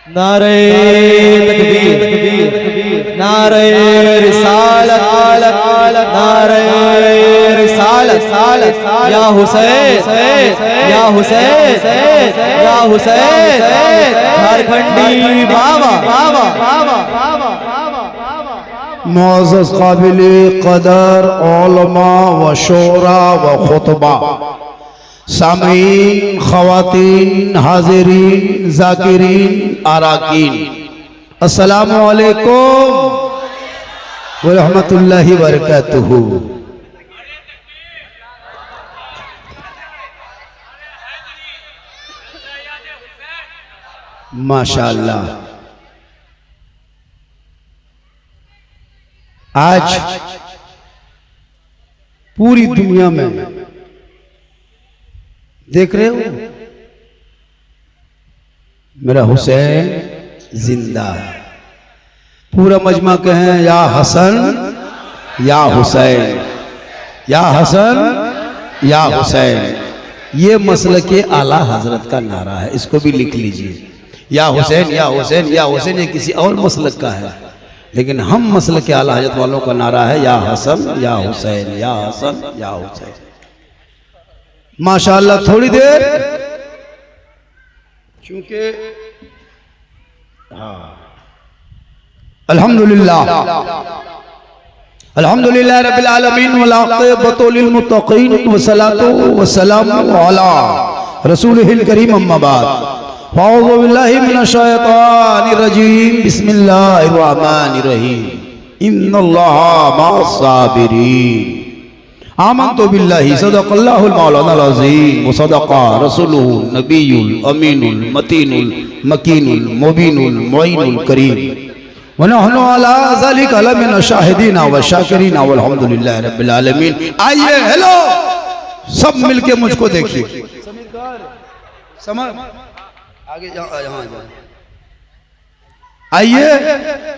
नारे तकबीर, नारे रिसालत, नारे रिसालत, या हुसैन, या हुसैन, या हुसैन, झारखंडी बाबा। मुअज़्ज़ज़ काबिले क़दर उलमा व शोरा व खुतबा, सामीन, ख़वातीन, हाज़िरीन, ज़ाकिरीन, अराकीन, अस्सलामु अलैकुम व रहमतुल्लाहि व बरकातुहू। माशाअल्लाह, आज पूरी दुनिया में देख रहे हो, मेरा हुसैन जिंदा है। पूरा मजमा कहें या हसन या हुसैन, या हसन या हुसैन। ये मसलक के आला हजरत का नारा है, इसको भी लिख लीजिए। या हुसैन या हुसैन या हुसैन, ये किसी और मसलक का है, लेकिन हम मसलक के आला हजरत वालों का नारा है या हसन या हुसैन, या हसन या हुसैन। माशाअल्लाह, थोड़ी देर चूंकि अल्हम्दुलिल्लाह, अल्हम्दुलिल्लाह रब्बिल आलमीन वल आक़िबतु लिल मुत्तक़ीन व सलातु व सलामु अला रसूलिहिल करीम, अम्मा बाद। अऊज़ु बिल्लाहि मिनश शैतानिर रजीम, बिस्मिल्लाहिर रहमानिर रहीम। इन्नल्लाहा मअस साबिरीन। आमन्तु बिल्लाहि सदक़ल्लाहुल मौलानाल अज़ीम व सदक़ा रसूलुहुन नबियुल अमीनुल मतीनुल मकीनुल मुबीनुल मुईनुल करीम व नहनु अला ज़ालिका लमिन शाहिदीना व शाकिरीन वल्हम्दुलिल्लाहि रब्बिल आलमीन। आइए, हेलो, सब मिलके मुझको देखिए। समझ आगे यहाँ आइए,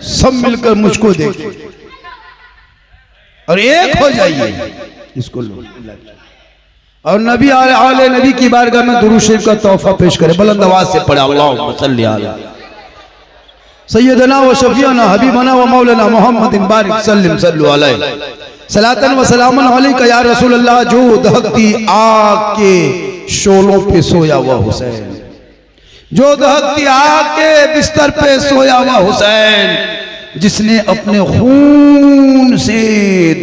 सब मिलकर मुझको देखिए और एक हो जाइए। इसको लो और नबी आले नबी की बारगाह में दुरूद शरीफ का तोहफा पेश करें। बुलंद आवाज से पढ़े अल्लाहुम्मा सल्ली अला सय्यदना व शफीअना हबीबना व मौलाना मुहम्मदिन बारिक सल्लिम सल्लु अलैहि सलातन व सलामन अलैका या रसूल अल्लाह। जो दहकती आग के शोलों पे सोया हुआ हुसैन, जो दहकती आग के बिस्तर पे सोया हुआ हुसैन, जिसने अपने खून से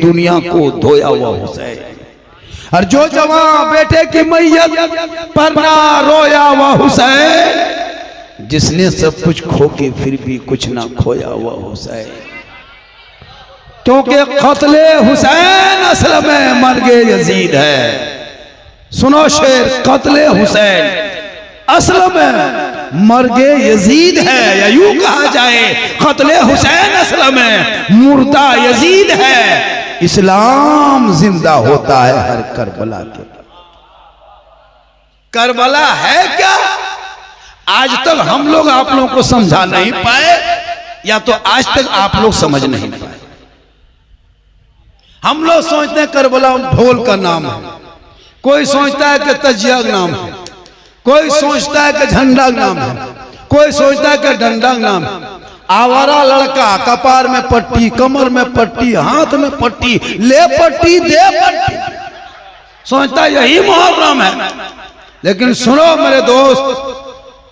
दुनिया को धोया हुआ हुसैन, और जो जवां बेटे की मैयत पर ना रोया हुआ हुसैन, जिसने सब कुछ खो के फिर भी कुछ ना खोया हुआ हुसैन। क्योंकि क़त्ले हुसैन असल में मर्गे यजीद है। सुनो शेर, क़त्ले हुसैन असल में मर्गे यजीद है, या यूं कहा जाए क़त्ले हुसैन असल में मुर्दा यजीद है। इस्लाम जिंदा होता है हर करबला के। करबला है क्या? आज तक हम लोग आप लोगों को समझा नहीं पाए, या तो आज तक आप लोग समझ नहीं पाए। हम लोग सोचते हैं करबला ढोल का नाम है, कोई सोचता है कि तजिया का नाम है, कोई सोचता है कि झंडा का नाम है, कोई सोचता है कि डंडा का नाम है। आवारा लड़का, कपार में पट्टी, कमर में पट्टी, हाथ में पट्टी, ले पट्टी दे पट्टी, सोचता यही मुहर्रम है। लेकिन सुनो मेरे दोस्त,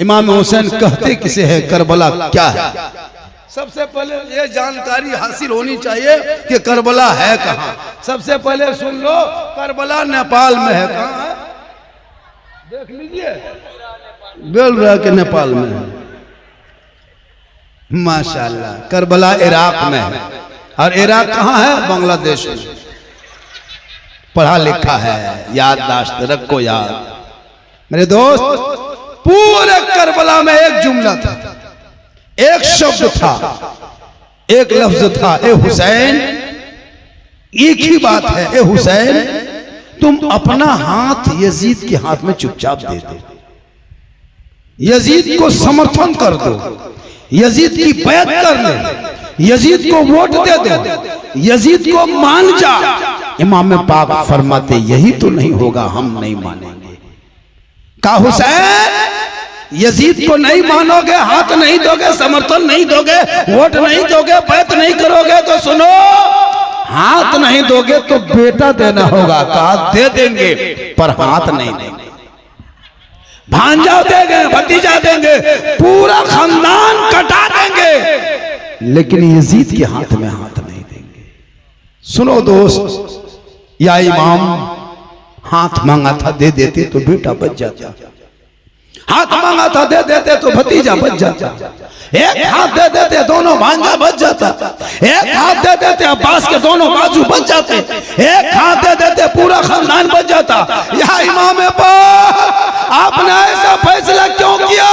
इमाम हुसैन कहते किसे है, करबला क्या है? सबसे पहले ये जानकारी हासिल होनी चाहिए कि करबला है कहाँ। सबसे पहले सुन लो, करबला नेपाल में है। कहाँ है? देख लीजिए, बोल रहा कि नेपाल में है। माशाल्लाह, करबला इराक में है। और इराक कहाँ है? बांग्लादेश में। पढ़ा लिखा है, याददाश्त रखो याद। मेरे दोस्त, पूरे करबला में एक जुमला था, एक शब्द था, एक लफ्ज था, ए हुसैन। एक ही बात है, ए हुसैन, तुम अपना हाथ यजीद के हाथ में चुपचाप दे दो, यजीद को समर्थन कर दो, यजीद की बैत कर ले, यजीद को वोट दे दो, यजीद को मान जा। इमाम पाक फरमाते यही तो नहीं होगा, हम नहीं मानेंगे। का हुसैन, यजीद को नहीं मानोगे, हाथ नहीं दोगे, समर्थन नहीं दोगे, वोट नहीं दोगे, बैत नहीं करोगे तो सुनो, हाथ नहीं दोगे तो बेटा देना होगा। कहा दे देंगे पर हाथ नहीं देंगे, भांजा देंगे, भतीजा देंगे, पूरा खानदान कटा देंगे, लेकिन यजीद के हाथ में हाथ नहीं देंगे। सुनो दोस्त, या इमाम हाथ मांगा था दे देते तो बेटा बच जाता, हाथ मांगा था दे देते तो भतीजा बच जाता, एक हाथ दे देते दोनों भांजा बच जाता, एक हाथ दे देते अब्बास के दोनों बाजू बच जाते, एक हाथ दे देते पूरा खानदान बच जाता। या इमाम आपने ऐसा फैसला क्यों किया,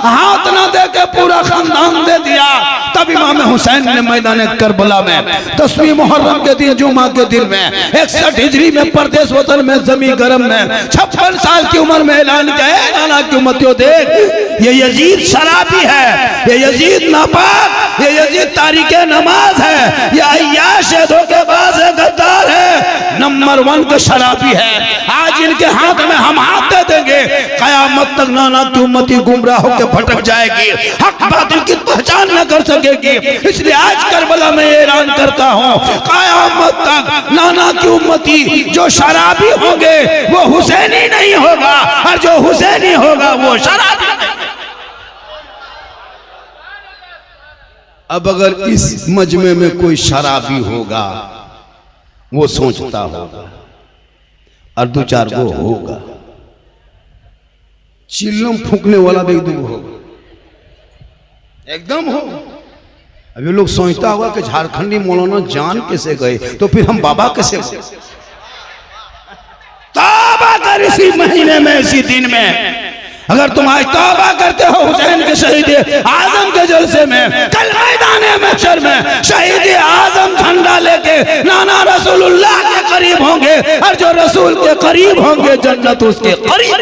हाथ ना दे के पूरा खानदान दे दिया। तब इमाम हुसैन ने मैदान करबला में 10वीं मुहर्रम के दिन, जुमा के दिन में 61 हिजरी में परदेश वतन में जमी गरम में 56 साल की उम्र में ऐलान किया, नाना की उम्मतियों देख ये यजीद शराबी है, ये यजीद नापाक, ये यजीद तारीके नमाज है, ये अय्याश है, धोखेबाज है, गद्दार है, नंबर 1 का शराबी है। आज इनके हाथ में हम हाथ दे देंगे, कयामत तक नाना की उम्मती गुमराह होकर भटक जाएगी, हक बातिल की पहचान न कर सकेगी। इसलिए आज करबला में ऐलान करता हूँ, कयामत तक नाना की उम्मती जो शराबी होंगे वो हुसैनी नहीं होगा, और जो हुसैनी होगा वो शराबी नहीं। अब अगर इस मजमे में कोई शराबी होगा, वो सोचता होगा, और 2-4 गो होगा, चिल्लम फूकने वाला भी 2 होगा, एकदम हो। अभी लोग सोचता होगा कि झारखंडी मौलाना जान कैसे गए, तो फिर हम बाबा कैसे गए। तौबा कर इसी महीने में, इसी दिन में, अगर तुम आज तौबा करते हो हुसैन के शहीद आजम के जलसे में, कल मैदान महशर में शहीद आजम झंडा लेके नाना रसूलुल्लाह के करीब होंगे, और जो रसूल के करीब होंगे जन्नत उसके करीब।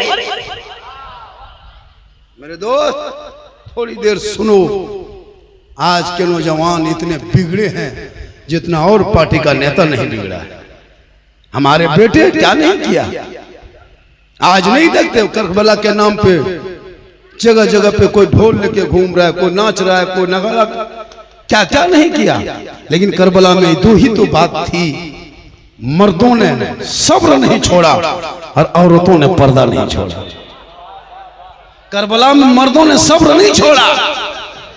मेरे दोस्त थोड़ी देर सुनो, आज के नौजवान इतने बिगड़े हैं जितना और पार्टी का नेता नहीं बिगड़ा है। हमारे बेटे क्या नहीं किया, आज नहीं देखते करबला के नाम पे जगह जगह पे कोई ढोल लेके घूम रहा है, कोई नाच रहा है, कोई नगारा, क्या क्या नहीं किया। लेकिन करबला में 2 ही तो बात थी, मर्दों ने सब्र नहीं छोड़ा और औरतों ने पर्दा नहीं छोड़ा। करबला में मर्दों ने सब्र नहीं छोड़ा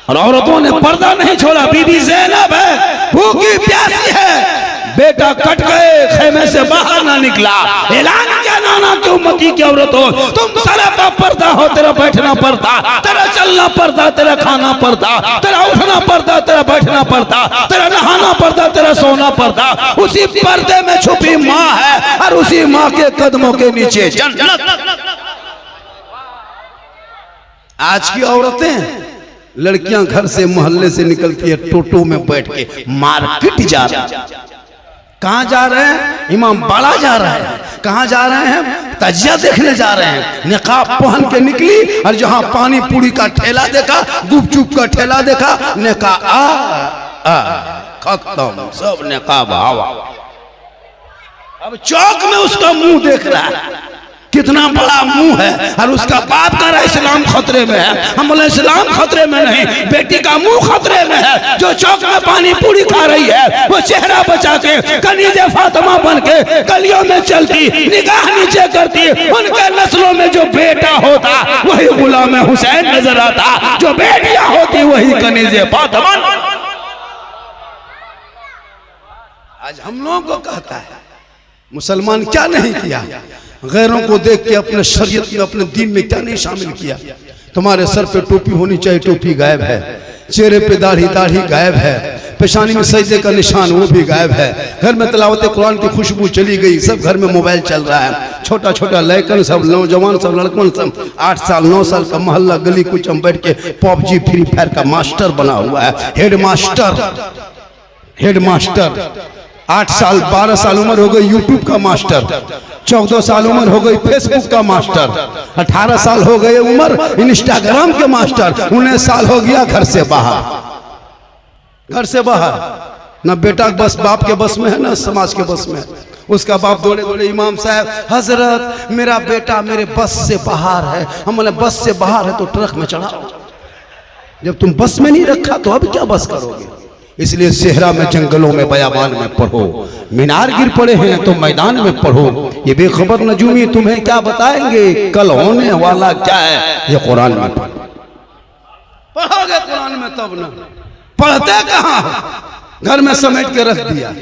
और औरतों ने पर्दा नहीं छोड़ा। बीबी ज़ैनब है, भूखी प्यासी है, बेटा कट गए, खेमे से बाहर ना निकला, ऐलान किया नाना की उम्मती की औरत हो, तुम सारा का पर्दा हो, तेरा बैठना पड़ता, तेरा चलना पड़ता, तेरा खाना पड़ता, तेरा उठना पड़ता, तेरा बैठना पड़ता, तेरा नहाना पड़ता, तेरा सोना पड़ता। उसी पर्दे में छुपी माँ है और उसी माँ के कदमों के नीचे जन्नत। आज की औरतें, लड़कियां घर से मोहल्ले से निकलती है, टोटो में बैठ के मार्केट जा रही है। कहां जा रहे हैं? इमाम बाड़ा जा रहे हैं। कहां जा रहे हैं? तजिया देखने जा रहे हैं। निकाब पहन के निकली और जहां पानी पूरी का ठेला देखा, गुपचुप का ठेला देखा, निकाब खत्म, सब निकाब हवा। अब चौक में उसका मुंह देख रहा है, कितना बड़ा मुंह है, और उसका बाप का इस्लाम खतरे में है। हम बोले इस्लाम खतरे में नहीं, बेटी का मुंह खतरे में है। जो चौक में पानी पूरी खा रही है, वो चेहरा बचा के कनीजे फातिमा बन के गलियों में चलती, निगाह नीचे करती, उनके नस्लों में जो बेटा होता वही गुलाम हुसैन नजर आता, जो बेटियां होती वही कनीजे फातिमा। आज हम लोगों को कहता है मुसलमान क्या नहीं किया, गैरों को देख के अपने शरीयत में, अपने दीन में क्या नहीं शामिल किया। तुम्हारे सर पे टोपी होनी चाहिए, टोपी गायब है। चेहरे पे दाढ़ी, दाढ़ी गायब है। पेशानी में सजदे का निशान, वो भी गायब है। घर में तिलावत कुरान की खुशबू चली गई। सब घर में मोबाइल चल रहा है। छोटा छोटा लड़कन, सब नौजवान, सब लड़कन, सब 8 साल 9 साल का मोहल्ला गली कुछ हम बैठ के पबजी फ्री फायर का मास्टर बना हुआ है। हेड मास्टर 8 साल 12 साल उम्र हो गई यूट्यूब का मास्टर, 14 साल उम्र हो गई फेसबुक का मास्टर, 18 साल हो गए उम्र इंस्टाग्राम के मास्टर, 19 साल हो गया घर से बाहर। न बेटा बस बाप के बस में है, न समाज के बस में है। उसका बाप दौड़े दौड़े इमाम साहब, हजरत मेरा बेटा मेरे बस से बाहर है। हम बोले बस से बाहर है तो ट्रक में चढ़ाओ, जब तुम बस में नहीं रखा तो अब क्या बस करोगे। इसलिए सेहरा में, जंगलों में, बयाबान में पढ़ो। मीनार गिर पड़े हैं तो मैदान में पढ़ो। ये बेखबर नजूमी तुम्हें क्या बताएंगे कल होने वाला क्या है, ये कुरान में पढ़ोगे। कुरान में तब ना पढ़ते कहाँ, घर में समेट के रख दिया।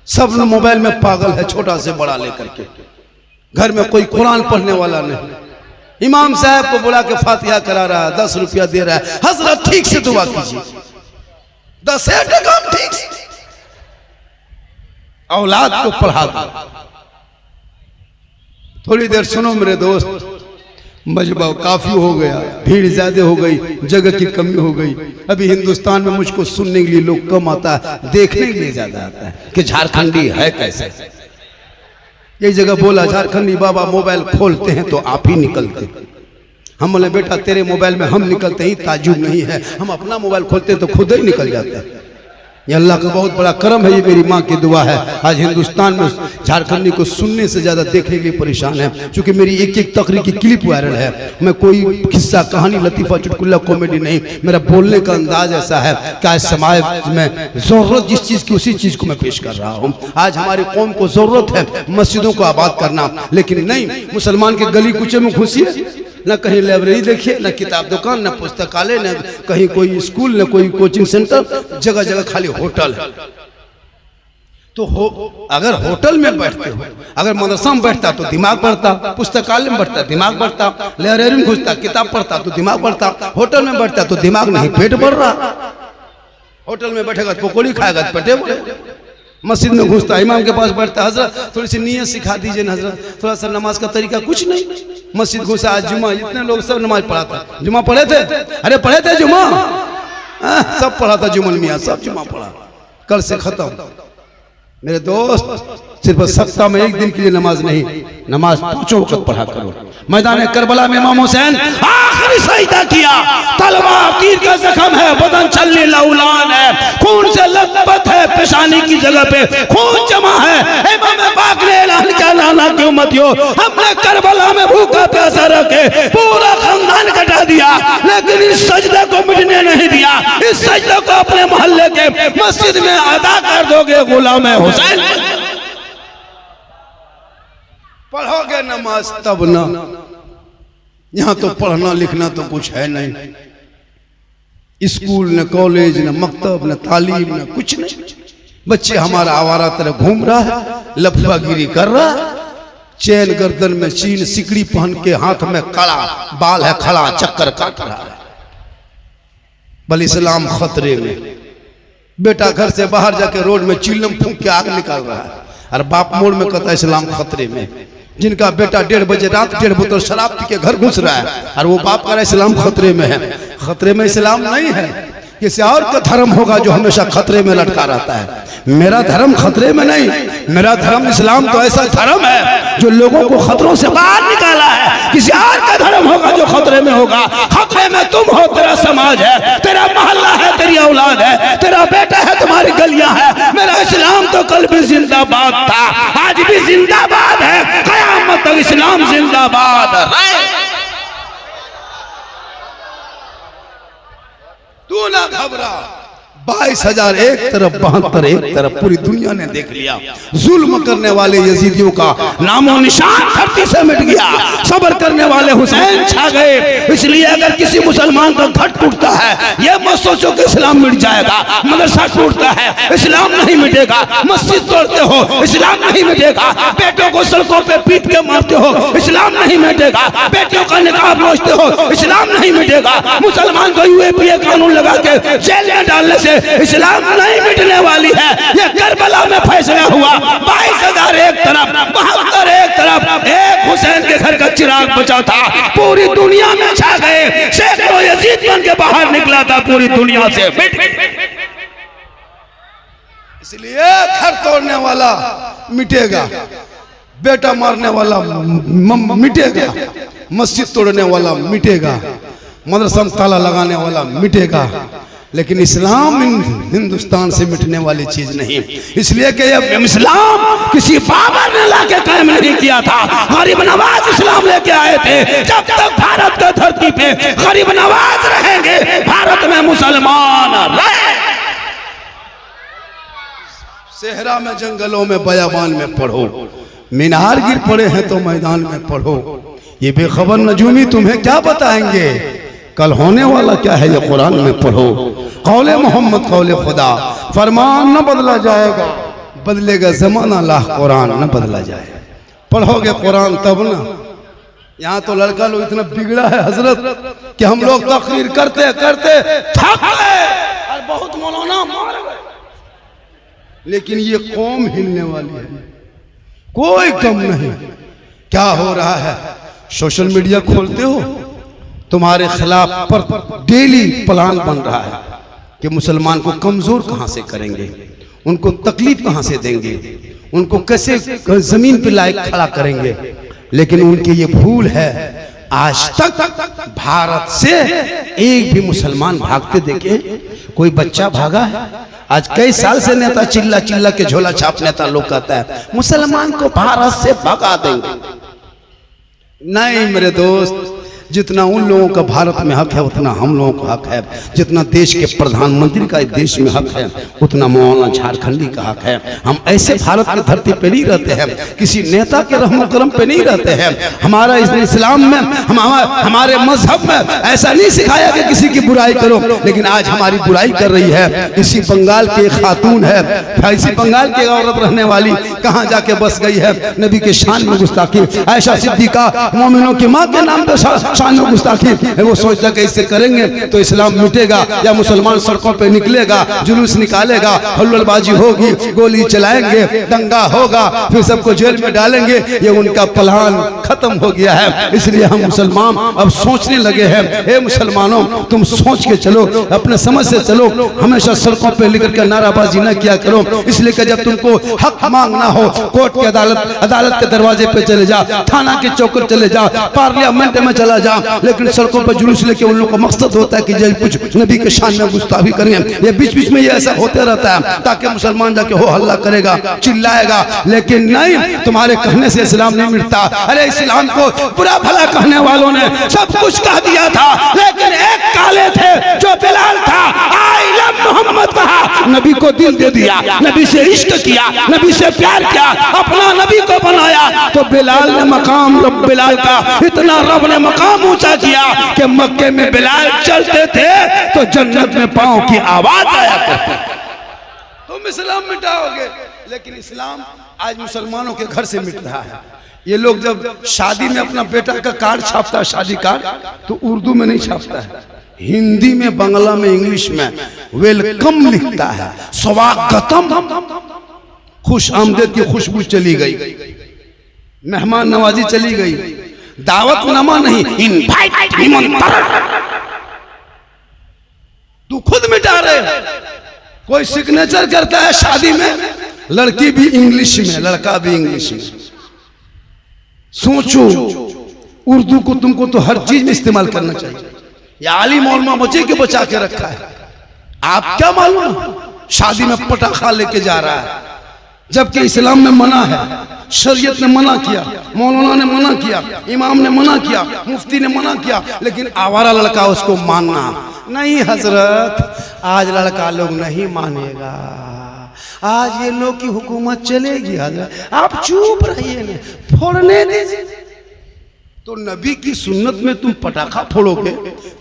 सब मोबाइल में पागल है, छोटा से बड़ा लेकर के। घर में कोई कुरान पढ़ने वाला नहीं। इमाम साहब को बुला के फातिहा करा रहा है, 10 रुपया दे रहा है। हजरत ठीक से दुआ कीजिए, 10 काम ठीक से। औलाद को पढ़ा दो। थोड़ी देर सुनो मेरे दोस्त, मजबा काफी हो गया, भीड़ ज्यादा हो गई, जगह की कमी हो गई। अभी हिंदुस्तान में मुझको सुनने के लिए लोग कम आता है, देखने के लिए ज्यादा आता है कि झारखंडी है कैसे। यही जगह बोला झारखंडी बाबा मोबाइल खोलते हैं तो आप ही निकलते। हम बोले बेटा तेरे मोबाइल में हम निकलते ही ताजुब नहीं है, हम अपना मोबाइल खोलते हैं तो खुद ही निकल जाते हैं। ये अल्लाह का बहुत बड़ा करम है, ये मेरी माँ की दुआ है। आज हिंदुस्तान में झारखंडी को सुनने से ज्यादा देखने के लिए परेशान है, क्योंकि मेरी एक एक तकरीर की क्लिप वायरल है। मैं कोई किस्सा कहानी लतीफा चुटकुल्ला कॉमेडी नहीं, मेरा बोलने का अंदाज ऐसा है कि आज समाज में जरूरत जिस चीज की उसी चीज को मैं पेश कर रहा हूँ। आज हमारी कौम को जरूरत है मस्जिदों को आबाद करना, लेकिन नहीं, मुसलमान के गली कूचे में घुसिए, न कहीं लाइब्रेरी देखिए, न किताब दुकान, न पुस्तकालय, न कहीं कोई स्कूल, न कोई कोचिंग सेंटर, जगह जगह खाली होटल है। तो अगर होटल में बैठते हो, अगर मदरसा में बैठता तो दिमाग बढ़ता, पुस्तकालय में बैठता दिमाग बढ़ता, लाइब्रेरी में घुसता किताब पढ़ता तो दिमाग बढ़ता, होटल में बैठता तो दिमाग नहीं, पेट बढ़ रहा। होटल में बैठेगा तो पकौड़ी खाएगा तो पेटे बढ़े। मस्जिद में घुसता, इमाम के पास बैठता, हजरत थोड़ी सी नीयत सिखा दीजिए ना हजरत, थोड़ा सा नमाज का तरीका, कुछ नहीं। मस्जिद घुसा, आज जुमा, इतने लोग सब नमाज पढ़ा था। जुमा पढ़े थे? अरे पढ़े थे जुमा, सब पढ़ा था जुमन मियाँ, सब जुमा पढ़ा, कल से खत्म। मेरे दोस्त, सिर्फ सप्ताह में एक दिन के लिए नमाज नहीं, नमाज 5 वक्त पढ़ा करो। मैदान करबला में इमाम हुसैन आखिरी सजदा किया, तलवार तीर का जख्म है, बदन चलने लौलान है, खून से लथपथ है, पेशानी की जगह पे खून जमा है। इमाम पाक ने ऐलान किया, नाना की उम्मतियों, हमने करबला में भूखा प्यासा रखे पूरा खानदान कटा दिया, लेकिन इस सजदे को मिटने नहीं दिया। इस सजदे को अपने मोहल्ले के मस्जिद में अदा कर दोगे गुलाम हुसैन। पढ़ोगे नमाज तब ना, यहाँ तो पढ़ना लिखना तो कुछ है नहीं। स्कूल न कॉलेज न मकतब न तालीम न कुछ नहीं। बच्चे हमारा आवारा तरह घूम रहा है, लफड़ागिरी कर रहा है, चैन गर्दन में चीन सिकड़ी पहन के हाथ में कड़ा, बाल है खड़ा, चक्कर काट रहा है। बल इस्लाम खतरे में। बेटा घर से बाहर जाके रोड में चिल्लम फूंक के आग निकाल रहा है, और बाप मोड़ में कहता है इस्लाम खतरे में। जिनका बेटा 1:30 बजे रात 1.5 बोतल शराब पी के घर घुस रहा है, और वो बाप कह रहा है इस्लाम खतरे में है। खतरे में इस्लाम नहीं है, किसी और का धर्म होगा जो हमेशा खतरे में लटका रहता है। मेरा धर्म खतरे में नहीं, मेरा धर्म इस्लाम तो ऐसा धर्म है जो लोगों को खतरों से बाहर निकाला है। किसी और का धर्म होगा जो खतरे में होगा। खतरे में तुम हो, तेरा समाज है, तेरा मोहल्ला है, तेरी औलाद है, तेरा बेटा है, तुम्हारी गलियां है। मेरा इस्लाम तो कल भी जिंदाबाद था, आज भी जिंदाबाद है, कयामत तक इस्लाम जिंदाबाद है। तू ना घबरा। 22,000 एक तरफ, 72 एक तरफ, पूरी दुनिया ने देख लिया। जुल्म करने वाले यजीदियों का नामो निशान धरती से मिट गया। सब्र करने वाले हुसैन छा गए। इसलिए अगर किसी मुसलमान का घर टूटता है, यह मत सोचो कि इस्लाम मिट जाएगा। मदरसा टूटता है, इस्लाम नहीं मिटेगा। मस्जिद तोड़ते हो, इस्लाम नहीं मिटेगा। बेटों को सड़कों पे पीट के मारते हो, इस्लाम नहीं मिटेगा। बेटियों का निकाब नोचते हो, इस्लाम नहीं मिटेगा। मुसलमान को यूएपीए कानून लगा के जेल में डालने से इस्लाम नहीं मिटने वाली है। यह करबला में फैसला हुआ। 22,000 एक तरफ, 72 एक तरफ। एक हुसैन के घर का चिराग बचा था, पूरी दुनिया में छा गए। सैकड़ों यजीद बन के बाहर निकला था पूरी दुनिया से। इसलिए घर तोड़ने वाला मिटेगा, बेटा मारने वाला मिटेगा, मस्जिद तोड़ने वाला मिटेगा, मदरसा में ताला लगाने वाला मिटेगा, लेकिन इस्लाम हिंदुस्तान से मिटने वाली चीज नहीं, इसलिए कि ये इस्लाम किसी बाबर ने लाके कायम नहीं किया था। गरीब नवाज इस्लाम लेके आए थे। जब तक भारत की धरती पे गरीब नवाज रहेंगे, भारत में मुसलमान रहे। सेहरा में, जंगलों में, बयाबान में पढ़ो, मीनार गिर पड़े हैं तो मैदान में पढ़ो। ये बेखबर नजूमी तुम्हें क्या बताएंगे, कल होने वाला क्या है ये कुरान में पढ़ो। कौले मोहम्मद कौले खुदा, फरमान न बदला जाएगा, बदलेगा जमाना लाख, कुरान न बदला जाएगा। पढ़ोगे कुरान तब ना। यहाँ तो लड़का लोग इतना बिगड़ा है हजरत कि हम लोग तकरीर करते करते थक गए और बहुत मौलाना मार गए, लेकिन ये कौम हिलने वाली है, कोई कम नहीं। क्या हो रहा है, सोशल मीडिया खोलते हो, तुम्हारे खिलाफ पर डेली प्लान बन रहा है कि मुसलमान को कमजोर कहां से करेंगे, उनको तकलीफ कहां से देंगे, उनको कैसे जमीन पे लायक खड़ा करेंगे। लेकिन उनकी ये भूल है, आज तक भारत से एक भी मुसलमान भागते देखे कोई बच्चा भागा है? आज कई साल से नेता चिल्ला चिल्ला के झोला छाप नेता लोग कहता है मुसलमान को भारत से भगा देंगे। नहीं मेरे दोस्त, जितना उन लोगों का भारत में हक है उतना हम लोगों का हक है। जितना देश के प्रधानमंत्री का देश में हक है उतना मौलाना झारखंडी का हक है। हम ऐसे भारत की धरती पे नहीं रहते हैं, किसी नेता के रहमो करम पे नहीं रहते हैं। हमारा इस्लाम में, हमारे मजहब में ऐसा नहीं सिखाया कि किसी की बुराई करो, लेकिन आज हमारी बुराई कर रही है। इसी बंगाल की एक खातून है, इसी बंगाल की औरत रहने वाली कहाँ जाके बस गई है, नबी के शान में गुस्ताखी। आयशा सिद्दीका मोमिनों की माँ के नाम पे गुस्ताखी। वो सोचता कि इससे करेंगे तो इस्लाम मिटेगा या मुसलमान सड़कों पे निकलेगा, जुलूस निकालेगा, हुल्लड़बाजी होगी, गोली चलाएंगे, दंगा होगा, फिर सबको जेल में डालेंगे। ये उनका प्लान खत्म हो गया है। इसलिए हम मुसलमान अब सोचने लगे हैं, हे मुसलमानों तुम सोच के चलो, अपने समझ से चलो, हमेशा सड़कों पे लेकर के नाराबाजी न किया करो। इसलिए कि जब तुमको हक मांगना हो, कोर्ट के अदालत के दरवाजे पे चले जा, थाना के चौक चले जा, पार्लियामेंट में चला जा, लेकिन सड़कों पर जुलूस लेके उन लोगों का मकसद होता है कि जब कुछ नबी के शान में गुस्ताखी करें। ये बीच बीच में ये ऐसा होते रहता है ताकि मुसलमान जाके हो हल्ला करेगा, चिल्लाएगा। लेकिन नहीं, तुम्हारे कहने से इस्लाम नहीं मिटता। अरे इस्लाम को बुरा भला कहने वालों ने सब कुछ कह दिया था, लेकिन एक काले थे जो बिलाल था, आई लव मोहम्मद कहा, नबी को दिल दे दिया, नबी से इश्क किया, नबी से प्यार किया, अपना नबी को बनाया। तो बिलाल ने मकाम, रब बिलाल का इतना रब ने मकाम ऊंचा किया कि मक्के में बिलाल चलते थे तो जन्नत में पांव की आवाज आया करती। तुम इस्लाम मिटाओगे, लेकिन इस्लाम आज मुसलमानों के घर से मिट रहा है। ये लोग जब शादी में अपना बेटा का कार्ड छापता है, शादी कार्ड, तो उर्दू में नहीं छापता है, हिंदी में, बांग्ला में, इंग्लिश में वेलकम लिखता है, स्वागतम। खुश आमदेद की खुशबू चली गई, मेहमान नवाजी चली गई, दावत नमा नहीं, इनवाइट, निमंत्रण। तू खुद मिटा रहे। कोई सिग्नेचर करता है शादी में, लड़की भी इंग्लिश में, लड़का भी इंग्लिश में। सोचो, उर्दू को तुमको तो हर चीज में इस्तेमाल करना चाहिए। या आलिम मौलमा बच्चे के बचा के रखा है, आप क्या मालूम शादी में पटाखा लेके जा रहा है, जबकि इस्लाम में मना है, शरीयत ने मना किया, मौलाना ने मना किया, इमाम ने मना किया, मुफ्ती ने मना किया, लेकिन आवारा लड़का उसको मानना नहीं। हजरत आज लड़का लोग नहीं मानेगा, आज ये लोग की हुकूमत चलेगी। हजरत आप चुप रहिए, ना फोड़ने दीजिए। तो नबी की सुन्नत में तुम पटाखा फोड़ोगे,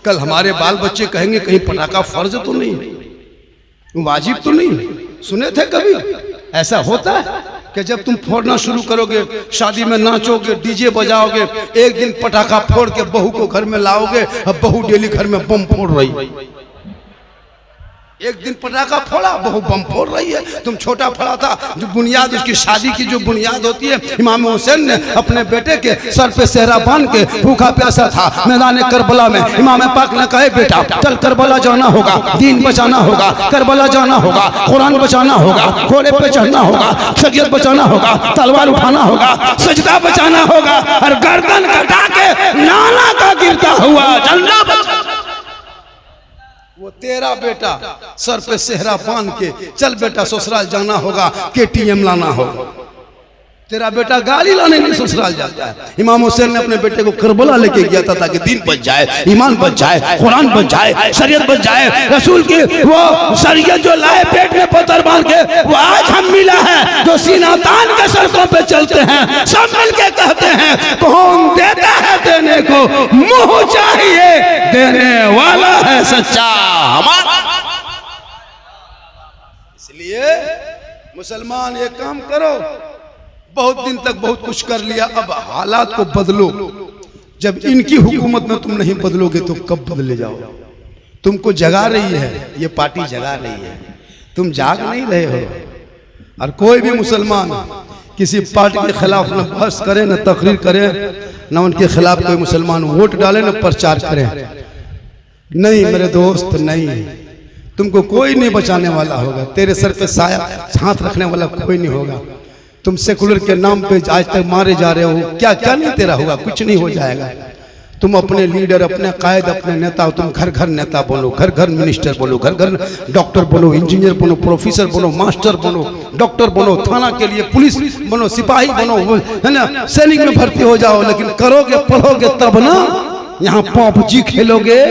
कल हमारे बाल बच्चे कहेंगे कहीं पटाखा फर्ज तो नहीं, वाजिब तो नहीं। सुने थे कभी ऐसा होता है कि जब तुम फोड़ना शुरू करोगे, शादी में नाचोगे, डीजे बजाओगे, एक दिन पटाखा फोड़ के बहू को घर में लाओगे, अब बहू डेली घर में बम फोड़ रही। एक दिन पटाखा फोड़ा, बहू बम फोड़ रही है। तुम छोटा फोड़ा था, जो बुनियाद उसकी शादी की जो बुनियाद होती है, इमाम हुसैन ने अपने बेटे के सर पे सेहरा बांध के भूखा प्यासा था मैदान करबला में। इमाम पाक ने कहा बेटा चल करबला जाना होगा, दीन बचाना होगा, करबला जाना होगा, कुरान बचाना होगा, घोड़े पे चढ़ना होगा, शरीयत बचाना होगा, तलवार उठाना होगा, सजदा बचाना होगा, और गर्दन कटा के नाना का गिरता हुआ झंडा बचा। वो तेरा बेटा सर पे सेहरा बांध के चल बेटा ससुराल जाना होगा, KTM लाना होगा। तेरा बेटा गाड़ी लाने नहीं ससुराल जाता है। इमाम हुसैन ने अपने बेटे को करबला लेके गया था ताकि दीन बच जाए, ईमान बच जाए, कुरान बच जाए, शरीयत बच जाए। रसूल की वो शरीयत जो लाए पेट में पत्थर बांध के, वो आज हम मिला है जो सीना तान के सड़कों पे चलते हैं, सब मिलके कहते हैं कौन देता है देने को, मुंह चाहिए देने वाला है सच्चा हमारा। इसलिए मुसलमान एक काम करो, बहुत दिन तक बहुत कुछ कर लिया, अब हालात को बदलो। जब इनकी हुकूमत में तुम नहीं बदलोगे तो कब बदले जाओ? तुमको जगा रही है ये पार्टी, जगा रही है, तुम जाग नहीं रहे हो। और कोई भी मुसलमान किसी पार्टी के खिलाफ न बहस करे, न तकरीर करे, न उनके खिलाफ कोई मुसलमान वोट डाले, न प्रचार करे। नहीं मेरे दोस्त, नहीं, तुमको कोई नहीं बचाने वाला होगा। तेरे सर पे साया हाथ रखने वाला कोई नहीं होगा। तुम सेकुलर के नाम पे आज तक मारे जा रहे हो, क्या क्या नहीं तेरा होगा, कुछ नहीं हो जाएगा। तुम अपने लीडर, अपने कायद, अपने नेता, तुम घर घर नेता बनो, घर घर मिनिस्टर बनो, घर घर डॉक्टर बनो, इंजीनियर बनो, प्रोफेसर बनो, मास्टर बनो, डॉक्टर बनो, थाना के लिए पुलिस बनो, सिपाही बनो, है ना, सैनिक में भर्ती हो जाओ। लेकिन करोगे पढ़ोगे तब ना, यहाँ PUBG खेलोगे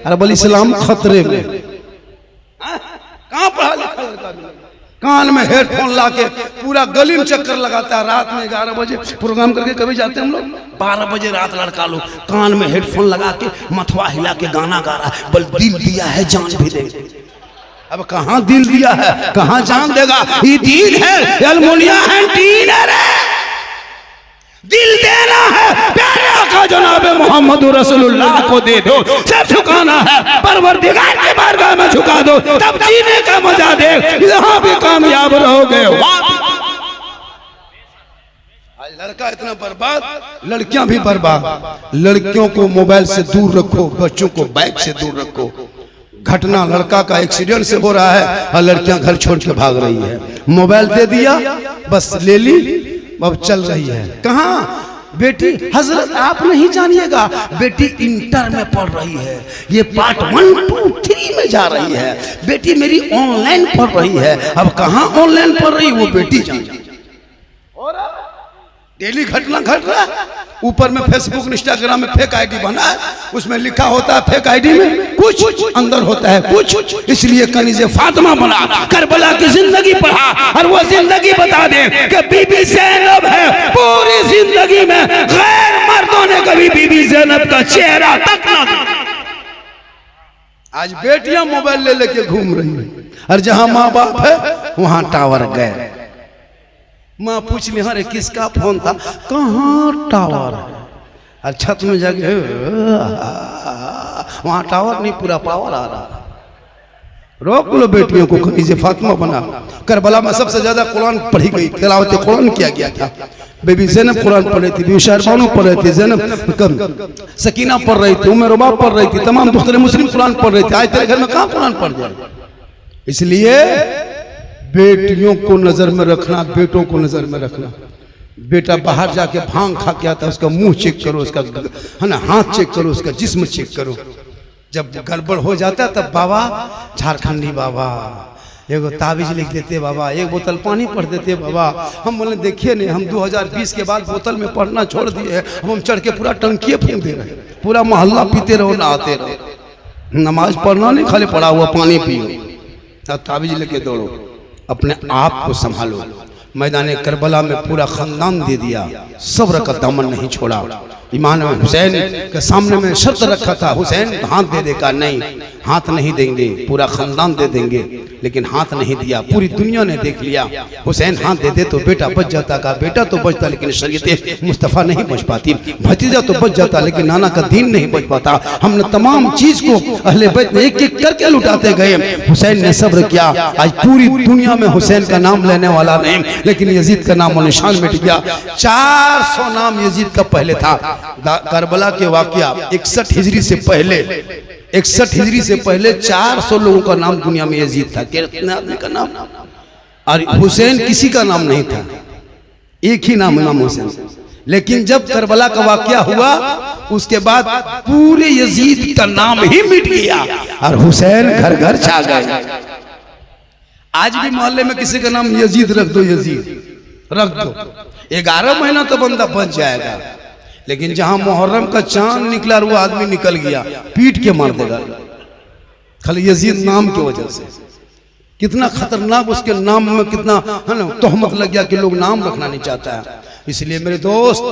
और बोल इस्लाम खतरे में। कहाँ पढ़ा लिखा लड़का कान में हेडफोन लाके पूरा गली में चक्कर लगाता है। रात में 11 बजे प्रोग्राम करके कभी जाते हैं हम लोग, 12 बजे रात लड़का लोग कान में हेडफोन लगा के मथवा हिला के गाना गा रहा है, बोल दिल दिया है जान भी देंगे। अब कहाँ दिल दिया है, कहाँ जान देगा? ये दिल है, अल्मुनिया है, टीन है, दिल देना है प्यारे आका जनाबे मोहम्मद रसूलुल्लाह को दे दो। सब झुकाना है परवरदिगार के बारगाह में झुका दो, तब जीने का मजा दे। यहाँ भी कामयाब रहोगे, वहाँ भी। आज लड़का इतना बर्बाद, लड़कियां भी बर्बाद। लड़कियों को मोबाइल से दूर रखो, बच्चों को बाइक से दूर रखो। घटना लड़का का एक्सीडेंट से हो रहा है और लड़कियां घर छोड़ के भाग रही है। मोबाइल दे दिया, बस ले ली, अब चल रही है। कहाँ बेटी? हजरत आप नहीं जानिएगा, बेटी इंटर में पढ़ रही है, ये पार्ट 1, 2, 3 में जा रही है। बेटी मेरी ऑनलाइन पढ़ रही है। अब कहाँ ऑनलाइन पढ़ रही वो बेटी जान। डेली घटना घट रहा है। ऊपर में फेसबुक इंस्टाग्राम में फेक आईडी बना है, उसमें लिखा होता है फेक आईडी में कुछ, अंदर होता है कुछ। इसलिए कनीज़े फातिमा बना, करबला की जिंदगी पढ़ा और वो जिंदगी बता दे कि बीबी ज़ैनब है। पूरी जिंदगी में गैर मर्दों ने कभी बीबी ज़ैनब का चेहरा तक ना देखा। आज बेटियां मोबाइल ले लेके घूम रही है, और जहां माँ बाप है वहां टावर गए। माँ पूछ ली, अरे किसका फोन था? कहाँ टावर है? और छत में जाके वहां टावर नहीं, पूरा पावर आ रहा। रोक लो बेटियों को, कनीज़े फातिमा बना। करबला में सबसे ज्यादा कुरान पढ़ी गई, तिलावत कुरान किया गया था। बेबी ज़ैनब कुरान पढ़ रही थी, बीबी शहरबानो पढ़ रही थी, ज़ैनब सकीना पढ़ रही थी, उम्मे रुबा पढ़ रही थी, तमाम दुख्तरे मुस्लिम कुरान पढ़ रहे थे। आज तेरे घर में कहाँ कुरान पढ़ जाए? इसलिए बेटियों को नजर में रखना, बेटों को नजर में रखना। बेटा बाहर जाके भांग खा के आता है, उसका मुंह चेक करो, उसका है ना हाथ चेक करो, उसका जिस्म चेक करो। जब गड़बड़ हो जाता है तब बाबा, झारखंडी बाबा एगो ताबीज लिख देते बाबा, एक बोतल पानी पढ़ देते बाबा। हम बोले देखिए नहीं, हम 2020 के बाद बोतल में पढ़ना छोड़ दिए, अब हम चढ़ के पूरा टंकिए फेंक दे रहे, पूरा मोहल्ला पीते रहो, नहाते रहो। नमाज पढ़ना नहीं, खाली पड़ा हुआ पानी पियो, ताबीज लेके दौड़ो। अपने आप को संभालो। मैदान करबला में पूरा खानदान दे दिया, सब्र का दामन नहीं छोड़ा। इमाम हुसैन के सामने में शर्त रखा था, हुसैन हाथ दे देगा, नहीं हाथ नहीं देंगे, पूरा खानदान दे देंगे, लेकिन हाथ नहीं दिया। पूरी दुनिया ने देख लिया, हुसैन हाथ दे दे तो बेटा बच जाता का, बेटा तो बचता लेकिन शरीयत मुस्तफ़ा नहीं बच पाती, भतीजा तो बच जाता लेकिन नाना का दीन नहीं बच पाता। हमने तमाम चीज को अहले बैत में एक एक करके लुटाते गए, हुसैन ने सब्र किया। आज पूरी दुनिया में हुसैन का नाम लेने वाला नहीं, लेकिन यजीद का नाम और निशान मिट गया। 400 नाम यजीद का पहले था। करबला के वाकया 61 हिजरी से पहले, 61 हिजरी से पहले 400 लोगों का नाम दुनिया में यजीद था। कितने आदमी का नाम? और हुसैन किसी का नाम नहीं था, एक ही नाम इमाम हुसैन। लेकिन जब करबला का वाकया हुआ उसके बाद पूरे यजीद का नाम ही मिट गया और हुसैन घर घर छा गए। आज भी मोहल्ले में किसी का नाम यजीद रख दो, यजीद रख दो, 11 महीना तो बंदा बच जाएगा। लेकिन जहां मुहर्रम का चांद निकला वो आदमी निकल गया, पीट के मार देगा खाली यजीद नाम की वजह से। कितना खतरनाक उसके नाम में कितना है ना तोहमत लग गया कि लोग नाम रखना नहीं चाहता है। इसलिए मेरे दोस्त,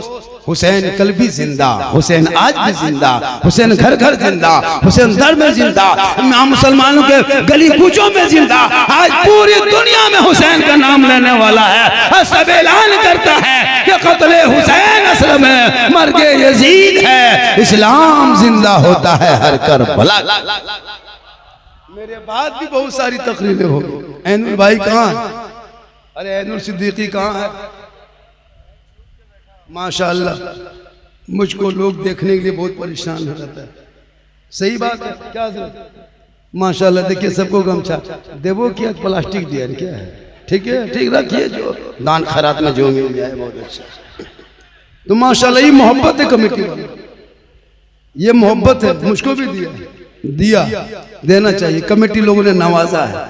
हुसैन कल भी जिंदा, हुसैन आज भी जिंदा, हुसैन घर घर जिंदा, हुसैन दर में जिंदा, मुसलमानों के गली कूचों में जिंदा। आज पूरी दुनिया में हुसैन का नाम लेने वाला है, सब ऐलान करता है कि कत्ले हुसैन असल में मर्गे यजीद है, इस्लाम जिंदा होता है हर करबला। मेरे बाद भी बहुत सारी तकरीरें हो गई। ऐनुल भाई कहाँ है? अरे ऐनुल सिद्दीकी कहाँ है? माशाअल्लाह, मुझको लोग देखने के लिए बहुत परेशान हो जाता है। सही बात है, क्या माशाअल्लाह। देखिए सबको गमछा देवो क्या प्लास्टिक दिया क्या है? ठीक है, ठीक रखिए, जो दान खैरात में जो मिल जाए बहुत अच्छा। तो माशाअल्लाह ये मोहब्बत है कमेटी वाली, ये मोहब्बत है, मुझको भी दिया देना चाहिए। कमेटी लोगों ने नवाजा है,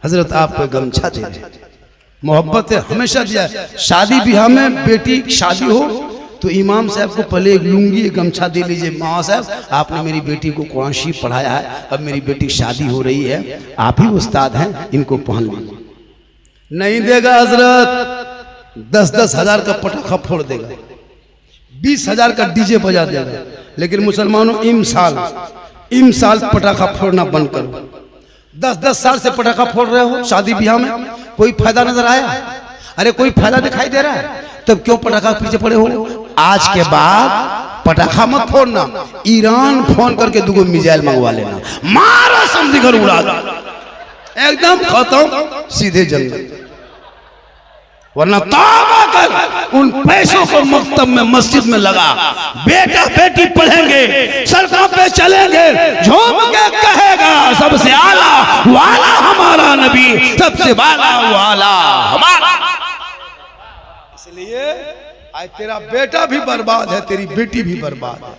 हजरत आप गमछा दे, मोहब्बत है, हमेशा दिया है। शादी ब्याह में बेटी शादी हो तो इमाम साहब को पहले एक लुंगी एक गमछा दे लीजिए, माँ साहब आपने मेरी बेटी को कुरान शरीफ पढ़ाया है, अब मेरी बेटी की शादी हो रही है, आप ही उस्ताद हैं, इनको पहन लीजिए। नहीं देगा हजरत, 10-10 हजार का पटाखा फोड़ देगा, 20,000 का डीजे बजा देगा। लेकिन मुसलमानों इम साल पटाखा फोड़ना बंद करो। 10-10 साल से पटाखा फोड़ रहे हो शादी ब्याह में, कोई फायदा नजर आया? अरे कोई फायदा दिखाई दे रहा है? तब क्यों पटाखा पीछे पड़े हो? आज के बाद पटाखा मत फोड़ना, ईरान फोन करके 2 मिसाइल मंगवा लेना, मारा समझी घर उड़ा दो, एकदम खत्म, सीधे जंगल। वरना तौबा कर, उन पैसों को मकतब में मस्जिद में लगा, बेटा बेटी पढ़ेंगे, सड़कों पे चलेंगे, झूम के कहेगा सबसे आला वाला हमारा नबी, सबसे वाला वाला हमारा। इसलिए आज तेरा बेटा भी बर्बाद है, तेरी बेटी भी बर्बाद है,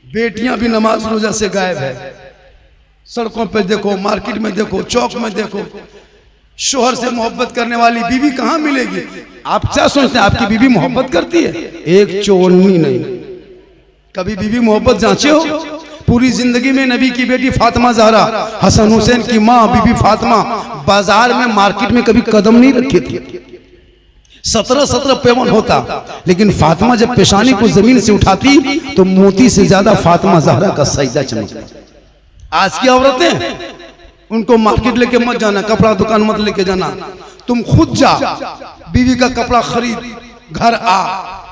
बेटियां भी नमाज रोजा से गायब है। सड़कों पे देखो, मार्केट में देखो, चौक में देखो, शोहर से मोहब्बत करने वाली बीवी कहां मिलेगी? आप क्या सोचते हैं आपकी बीवी मोहब्बत करती है? एक चोरनी नहीं। कभी बीवी मोहब्बत जांचे हो? पूरी जिंदगी में नबी की बेटी फातिमा ज़हरा, हसन हुसैन की मां बीबी फातिमा, बाजार में मार्केट में कभी कदम नहीं रखी थी। 17 पेवन होता, लेकिन फातिमा जब पेशानी को जमीन से उठाती तो मोती से ज्यादा फातिमा ज़हरा का सजदा चमकता। आज की औरतें, उनको मार्केट लेके मत जाना, कपड़ा दुकान मत लेके जाना, तुम खुद जा, बीवी का कपड़ा खरीद, घर आ,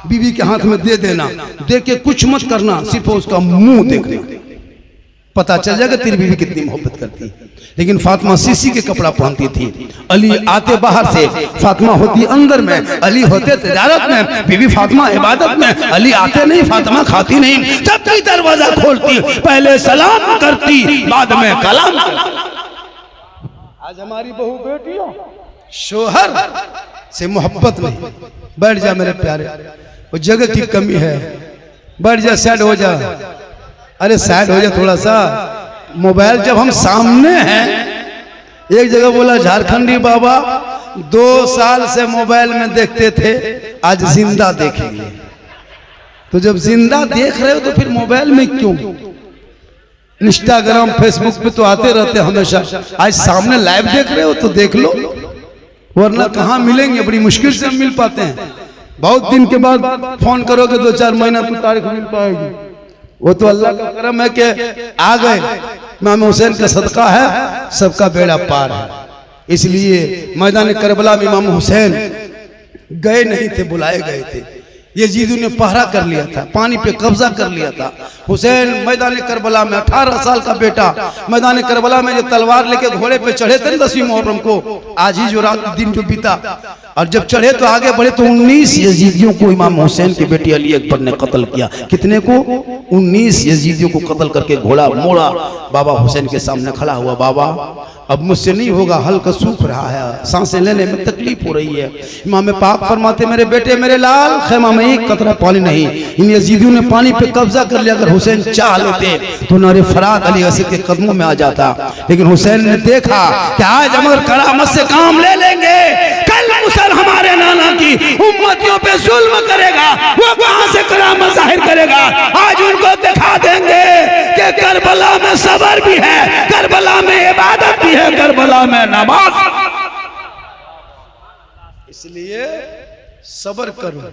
बीवी के हाथ में दे देना, दे के कुछ मत करना, सिर्फ उसका मुंह देखना, पता चल जाएगा तेरी बीवी कितनी मोहब्बत करती है। लेकिन फातिमा सीसी के कपड़ा पहनती थी, अली आते बाहर से, फातिमा होती अंदर में, अली होते तिजारत में, बीवी फातिमा इबादत में, अली आते नहीं, फातिमा खाती नहीं, जब भी दरवाजा खोलती पहले सलाम करती, बाद में कलाम करती। आज हमारी बहू बेटियों शोहर से मोहब्बत नहीं। बैठ जा मेरे प्यारे, वो जगह की कमी है, बैठ जा, साइड हो जा। अरे साइड हो जा थोड़ा सा, मोबाइल जब हम सामने हैं। एक जगह बोला झारखंडी बाबा 2 साल से मोबाइल में देखते थे, आज जिंदा देखेंगे। तो जब जिंदा देख रहे हो तो फिर मोबाइल में क्यों? इंस्टाग्राम फेसबुक पे तो आते रहते हमेशा, आज सामने लाइव देख रहे हो तो देख लो, वरना कहाँ मिलेंगे, बड़ी मुश्किल से हम मिल पाते हैं। बहुत दिन के बाद फोन करोगे 2-4 महीना तो तारीख मिल पाएगी, वो तो अल्लाह का करम है कि आ गए। इमाम हुसैन का सदका है, सबका बेड़ा पार है। इसलिए मैदान करबला में इमाम हुसैन गए नहीं थे, बुलाए गए थे। यजीदों ने पहरा कर लिया था, पानी पे कब्जा कर लिया था। हुसैन मैदान करबला में 18 साल का बेटा, मैदान करबला में जो तलवार लेके घोड़े पे चढ़े थे 10वीं मुहर्रम को, आज ही जो रात दिन जो बीता, और जब चढ़े तो आगे बढ़े तो 19 यजीदियों को इमाम हुसैन की बेटी अली अकबर ने कत्ल किया। कितने को? 19 यजीदियों को कत्ल करके घोड़ा मोड़ा बाबा हुसैन के सामने खड़ा हुआ। बाबा अब मुझसे नहीं होगा, हल्का सूख रहा है, सांसें लेने में तकलीफ हो रही है। इमाम पाक फरमाते मेरे बेटे मेरे लाल, खेमा में नहीं, कतरा पानी नहीं। इन यजीदियों ने पानी पे कब्जा कर लिया। अगर हुसैन चाह लेते तो नारे फरात अली असद के कदमों में आ जाता, लेकिन हुसैन ने देखा कि आज अमर करामत से काम ले लेंगे, कल मुसल हमारे नाना की उम्मतियों पे जुल्म करेगा, वो कहां से करामत जाहिर करेगा। आज उनको दिखा देंगे कि करबला में सबर भी है, करबला में इबादत भी है, करबला में नमाज। इसलिए सबर करो।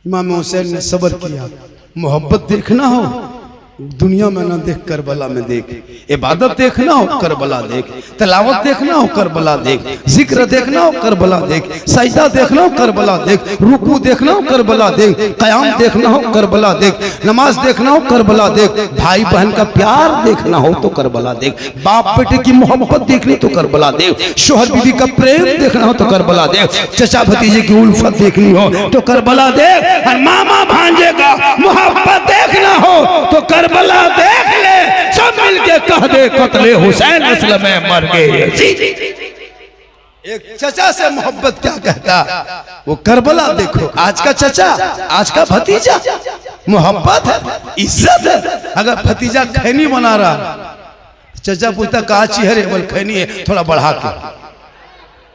इमाम हुसैन ने सबर किया। मोहब्बत देखना हो दुनिया में ना देख, करबला में देख। इबादत देखना हो करबला देख, तिलावत देखना हो करबला देख, जिक्र देखना हो करबला देख, सजदा देखना हो करबला देख, रुकू देखना हो करबला देख, क़याम देखना हो करबला देख, नमाज देखना हो करबला देख, भाई बहन का प्यार देखना हो तो करबला देख, बाप बेटे की मोहब्बत देखनी तो करबला देख, शोहर बीवी का प्रेम देखना हो तो करबला देख, चचा भतीजे की उल्फत देखनी हो तो करबला देख, और मामा भांजे का मोहब्बत देखना हो तो करबला देख ले। सब मिलके कह दे कत्ले हुसैन असल में मर गए। एक चचा से मोहब्बत क्या कहता, वो करबला देखो। आज का चचा, आज का भतीजा, मोहब्बत है, इज्जत है। अगर भतीजा खैनी बना रहा, चचा पूछता कहा चेहरे, बोल खैनी है, थोड़ा बढ़ा के,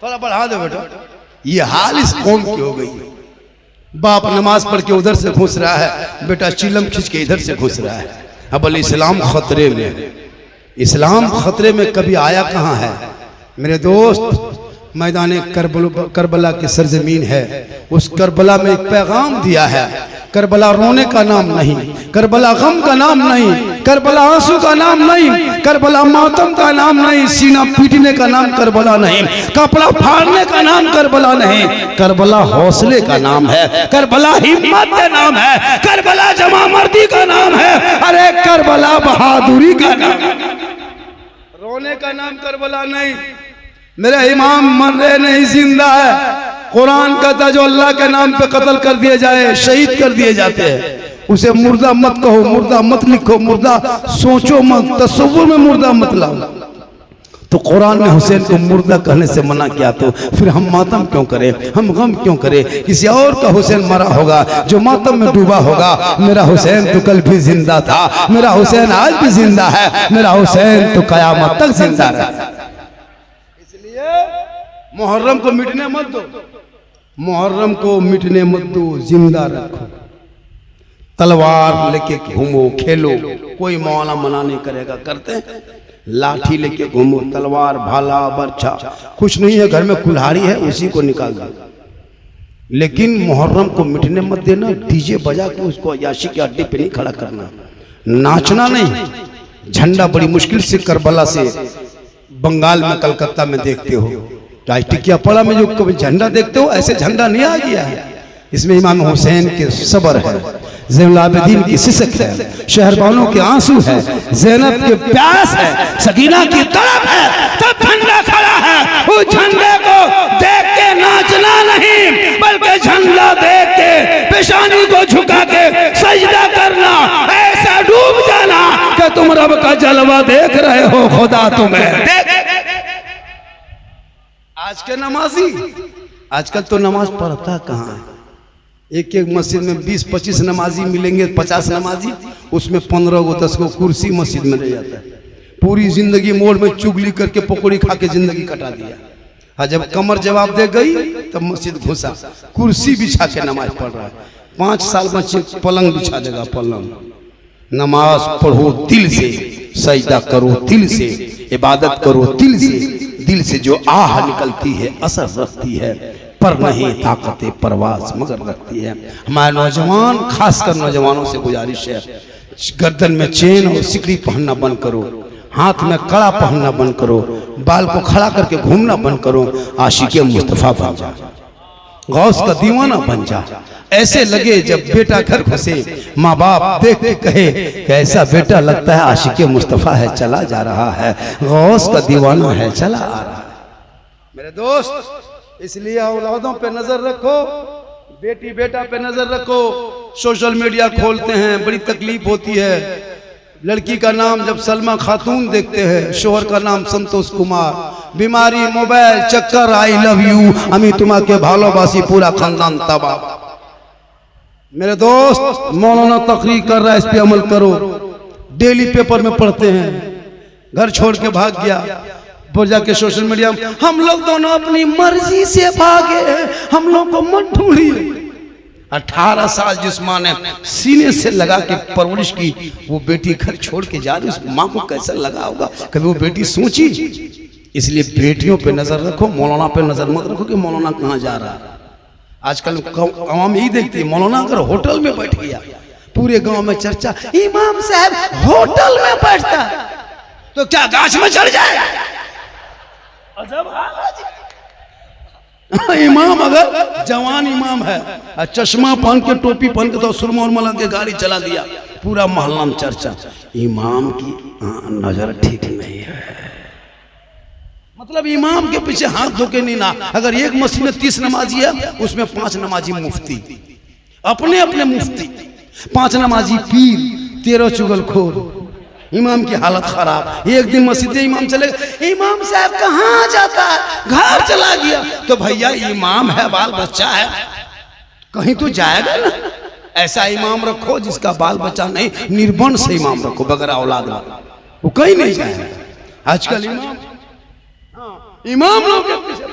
थोड़ा बढ़ा दो बेटा। ये हाल इस कौम की हो गई। बाप नमाज पढ़ के उधर से घुस रहा है, बेटा चिलम खींच के इधर से घुस रहा है। अब इस्लाम खतरे में, इस्लाम खतरे में कभी आया कहाँ है मेरे दोस्त। मैदान करबला की सरजमीन है, उस करबला में एक पैगाम दिया है। करबला रोने का नाम नहीं, करबला गम का नाम नहीं, करबला आंसू का नाम नहीं, करबला मातम का नाम नहीं, सीना पीटने का नाम करबला नहीं, कपड़ा फाड़ने का नाम करबला नहीं, करबला हौसले का नाम है, करबला हिम्मत का नाम है, करबला जमा मर्दी का नाम है, अरे करबला बहादुरी का नाम। रोने का नाम करबला नहीं। मेरा इमाम मर रहे नहीं, जिंदा है। कुरान कहता जो अल्लाह के नाम पे कत्ल कर दिए जाए, शहीद कर दिए जाते हैं, उसे मुर्दा मत कहो, मुर्दा मत लिखो, मुर्दा सोचो मत, तस्वुर में मुर्दा मत लाओ। तो कुरान ने हुसैन को मुर्दा कहने से मना किया, तो फिर हम मातम क्यों करें, हम गम क्यों करें। किसी और का हुसैन मरा होगा जो मातम में डूबा होगा। मेरा हुसैन तो कल भी जिंदा था, मेरा हुसैन आज भी जिंदा है, मेरा हुसैन तो कयामत तक जिंदा रहेगा। मुहर्रम को मिटने मत दो, मुहर्रम को मिटने मत दो, जिंदा रखो। तलवार लेके घूमो, खेलो, कोई मौला मना नहीं करेगा। करते हैं लाठी लेके घूमो, तलवार भाला बर्छा, कुछ नहीं है घर में कुल्हाड़ी है, उसी को निकाल दो। लेकिन मुहर्रम को मिटने मत देना। डीजे बजा के उसको अयाशी के अड्डे पे नहीं खड़ा करना, नाचना नहीं। झंडा बड़ी मुश्किल से करबला से बंगाल में, कलकत्ता में देखते हो, टिकिया पड़ा में जो कभी झंडा देखते हो, ऐसे झंडा नहीं आ गया है। इसमें इमाम हुसैन के सबर है, ज़ैनुल आबिदीन की सिसक है, शहरबानों के आंसू है, ज़ैनब के प्यास है, सकीना की तड़प है, तब झंडा खड़ा है। उस झंडे को देख के नाचना नहीं, बल्कि झंडा देख के पेशानी को झुका के सजदा करना, ऐसा डूब जाना कि तुम रब का जलवा देख रहे हो, खुदा तुम्हें देख। आज के नमाजी, आजकल तो नमाज पढ़ता कहाँ है। एक एक मस्जिद में 20-25 नमाजी मिलेंगे, 50 नमाजी, उसमें 15 को 10 को कुर्सी मस्जिद में रह जाता है। पूरी जिंदगी मोड़ में चुगली करके पकौड़ी खा के जिंदगी कटा दिया। हाँ, जब कमर जवाब दे गई तब मस्जिद घुसा, कुर्सी बिछा के नमाज पढ़ रहा है। 5 साल बच्चे पलंग बिछा देगा, पलंग। नमाज पढ़ो दिल से, सजदा करो दिल से, इबादत करो दिल से। दिल से जो आह निकलती है असर रखती है, पर नहीं ताकत परवाज मगर रखती है। हमारे नौजवान, खासकर नौजवानों से गुजारिश है, गर्दन में चेन और सिकड़ी पहनना बंद करो, हाथ में कड़ा पहनना बंद करो, बाल को खड़ा करके घूमना बंद करो। आशिक़े मुस्तफ़ा बन जा, गौस का दीवाना बन जा। ऐसे लगे जब बेटा घर घुसे, माँ बाप देख के कहे कि ऐसा बेटा लगता है आशिक़े मुस्तफ़ा है, चला जा रहा है, गौस का दीवाना है, चला आ रहा है। मेरे दोस्त, इसलिए औलादों पे नजर रखो, बेटी बेटा पे नजर रखो। सोशल मीडिया खोलते हैं, बड़ी तकलीफ होती है। लड़की का नाम जब सलमा खातून देखते हैं, शोहर का नाम संतोष कुमार, बीमारी, मोबाइल, चक्कर, आई लव यू, अमी तुम्हारे भालोबासी, पूरा खानदान तबाह। मेरे दोस्त मौलाना तकरीर कर रहा है, इस पे अमल करो। डेली पेपर में पढ़ते हैं, घर छोड़ के भाग गया, फिर जाके सोशल मीडिया में हम लोग दोनों अपनी मर्जी से भागे, हम लोग को मत ढूंढिए। 18 साल जिस माँ ने सीने से लगा के परवरिश की, वो बेटी घर छोड़ के जा रही, उस माँ को कैसा लगा होगा? कभी वो बेटी सोची? इसलिए बेटियों पे नजर रखो, मौलाना पे नजर मत रखो कि मौलाना कहाँ जा रहा है। आजकल आवाम यही देखती है, मौलाना अगर होटल में बैठ गया, पूरे गांव में चर्चा, इमाम साहब होटल में बैठता, तो क्या गाछ में चढ़ जाएगा? इमाम अगर जवान इमाम है, चश्मा पहन के टोपी पहन के तो सुरमा उरमा के गाड़ी चला दिया, पूरा मोहल्ला में चर्चा, इमाम की नजर ठीक नहीं है। मतलब इमाम के पीछे हाथ धोके नहीं ना। अगर एक मस्जिद में 30 नमाजी है, उसमें 5 नमाजी मुफ्ती, अपने अपने मुफ्ती, 5 नमाजी पीर, 13 चुगलखोर। इमाम की हालत खराब। एक दिन मस्जिद इमाम चले, इमाम साहब कहाँ जाता है? घर चला गया। तो भैया इमाम है, बाल बच्चा है, कहीं तो जाएगा ना। ऐसा इमाम रखो जिसका बाल बच्चा नहीं, निर्बन से इमाम रखो, बगैर औलाद वाला, वो कहीं नहीं जाएगा। आजकल इमाम लोग के पीछे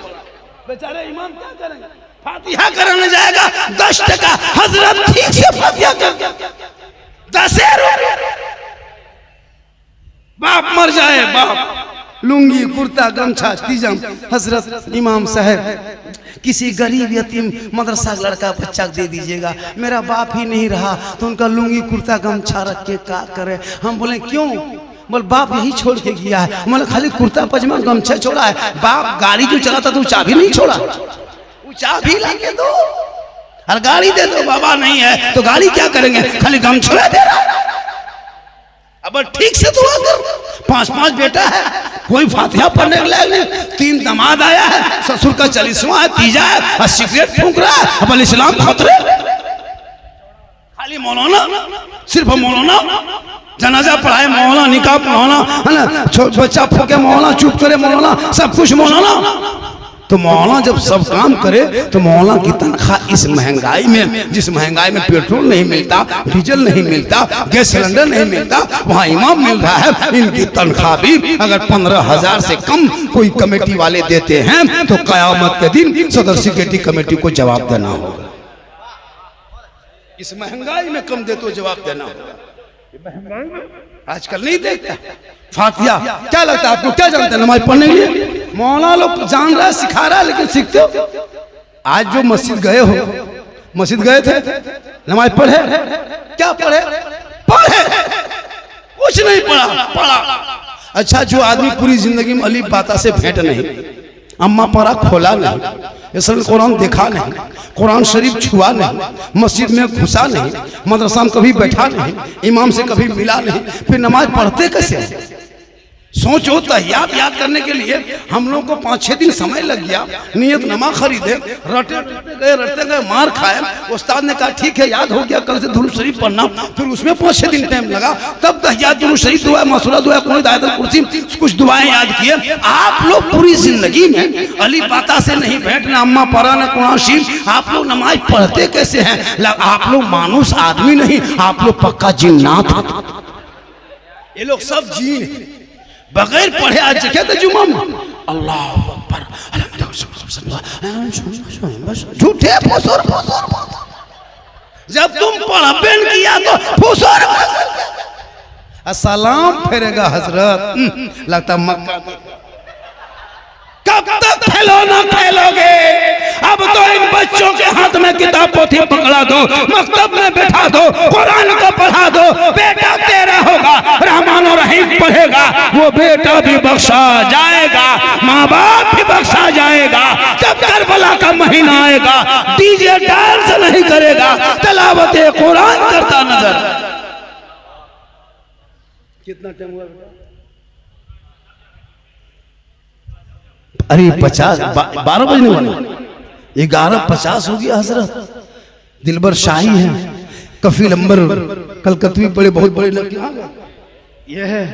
बेचारे इमाम क्या करेंगे? फातिहा कराने जाएगा, 10 टका हजरत ठीक से फातिहा कर 10 रुपये। बाप मर जाए, बाप लुंगी कुर्ता गमछा तीजम, हजरत इमाम साहब किसी गरीब यतीम मदरसा का लड़का बच्चा दे दीजिएगा, मेरा बाप ही नहीं रहा तो उनका लुंगी कुर्ता गमछा रख के क्या करे? हम बोले क्यों? बोल बाप यही छोड़ के गया है। मतलब खाली कुर्ता पजामा गमछा छोड़ा है, बाप गाड़ी जो चलाता तो चाबी नहीं छोड़ा, वो चाबी लाके दो और गाड़ी दे दो। बाबा नहीं है तो गाड़ी क्या करेंगे? खाली गमछा दे रहा है। अब ठीक से दुआ कर, 5 बेटा है, कोई फातिहा पढ़ने के लायक नहीं, 3 दामाद आया है, ससुर का 40वां है, तीजा है और सिगरेट फूंक रहा है, अब इस्लाम खतरे। खाली मौलाना, सिर्फ मौलाना, जनाजा पढ़ाए मौलाना, निकाह मौलाना, है ना, बच्चा फूके मौलाना, चुप करे मौलाना, सब कुछ मौलाना। तो मौलाना जब सब काम करे तो मौलाना की तनख्वाह इस महंगाई में, जिस महंगाई में पेट्रोल नहीं मिलता, डीजल नहीं मिलता, गैस सिलेंडर नहीं मिलता, वहाँ इमाम मिल रहा है। इनकी तनख्वाह भी अगर 15,000 से कम कोई कमेटी वाले देते हैं तो कयामत के दिन सदर सेक्रेटरी कमेटी को जवाब देना होगा। इस महंगाई में कम दे तो जवाब देना होगा। आजकल नहीं देखता। फातिहा क्या लगता है आपको? क्या जानते हैं नमाज पढ़ने के लिए? मौलाना लोग जान रहा है, सिखा रहा है, लेकिन सीखते हो? आज जो मस्जिद गए हो, मस्जिद गए थे, नमाज पढ़े? क्या पढ़े? पढ़े कुछ नहीं पढ़ा। अच्छा, जो आदमी पूरी जिंदगी में अली बाता से भेंट नहीं, अम्मा पारा खोला नहीं, असल कुरान देखा नहीं, कुरान शरीफ छुआ नहीं, मस्जिद में घुसा नहीं, मदरसा में कभी बैठा नहीं, इमाम से कभी मिला नहीं, फिर नमाज पढ़ते कैसे? सोचो, तहियात याद करने के लिए हम लोग को 5-6 दिन समय लग गया। नियत नमा खरीदे, रटते गए, मार खाए। उस्ताद ने कहा ठीक है, याद हो गया, कल से दुरूद शरीफ पढ़ना। फिर उसमें 5-6 दिन टाइम लगा, तब तहियात, दुरूद शरीफ, दुआ, मसूरा दुआ, कुरान, आयतुल कुर्सी, कुछ दुआएं याद किए। आप लोग पूरी जिंदगी में अली बाता से नहीं भेंट, ना अम्मा पारा, ना कुरान शरीफ, आप लोग नमाज पढ़ते कैसे हैं? आप लोग मानुस आदमी नहीं, आप लोग पक्का जिन्नात। ये लोग सब जीन बगैर पढ़े आज जगह थे जुम्मा में, अल्लाह अकबर, झूठे फुसुर। जब तुम पढ़बे किया तो फुसुर। सलाम फेरेगा हजरत, लगता मक्का। कब तक खिलौना खेलोगे? अब तो इन बच्चों के हाथ में किताब पोथी पकड़ा दो, मकतब में बैठा दो, कुरान को पढ़ा दो, बेटा तेरा होगा, रहमान और रहीम पढ़ेगा, वो बेटा भी बख्शा जाएगा, माँ बाप भी बख्शा जाएगा। जब करबला का महीना आएगा, डीजे डांस नहीं करेगा, तिलावत कुरान करता नजर। कितना टाइम हुआ? अरे 12 बजने वाले, 11:50 हो गया हजरत। दिलबर शाही है, कफील अंबर कलकत्ती बड़े बहुत बड़े लड़के। ये है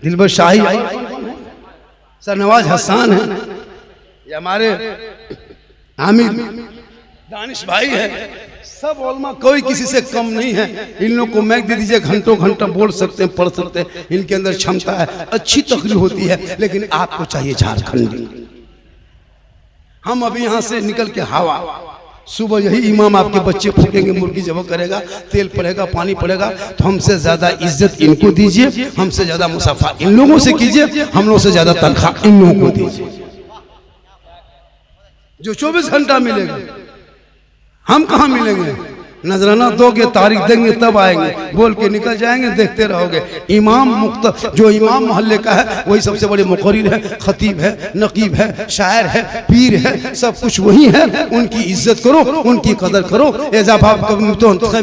दिलबर शाही, सरनवाज हसन है, ये हमारे हामिद दानिश भाई है, सब उलमा कोई किसी से कम नहीं है। इन लोगों को मैक दे दीजिए, घंटों घंटा बोल सकते हैं, पढ़ सकते हैं, इनके अंदर क्षमता है, अच्छी तकरीर होती है। लेकिन आपको चाहिए झारखंडी। हम अभी यहाँ से निकल के हवा, सुबह यही इमाम आपके बच्चे फूकेंगे, मुर्गी जब करेगा, तेल पड़ेगा, पानी पड़ेगा, तो हमसे ज्यादा इज्जत इनको दीजिए, हमसे ज्यादा मुसाफा इन लोगों से कीजिए, हम लोगों से ज्यादा तनख्वाह इन लोगों को दीजिए। जो 24 घंटा मिलेगा, हम कहाँ मिलेंगे? नजराना दोगे, तारीख देंगे, तब आएंगे, बोल के निकल जाएंगे, देखते रहोगे। इमाम मुक्त जो इमाम मोहल्ले का है वही सबसे बड़े मुकर्रिर है, खतीब है, नकीब है, शायर है, पीर है, सब कुछ वही है। उनकी इज्जत करो, उनकी कदर करो, इजाफा तो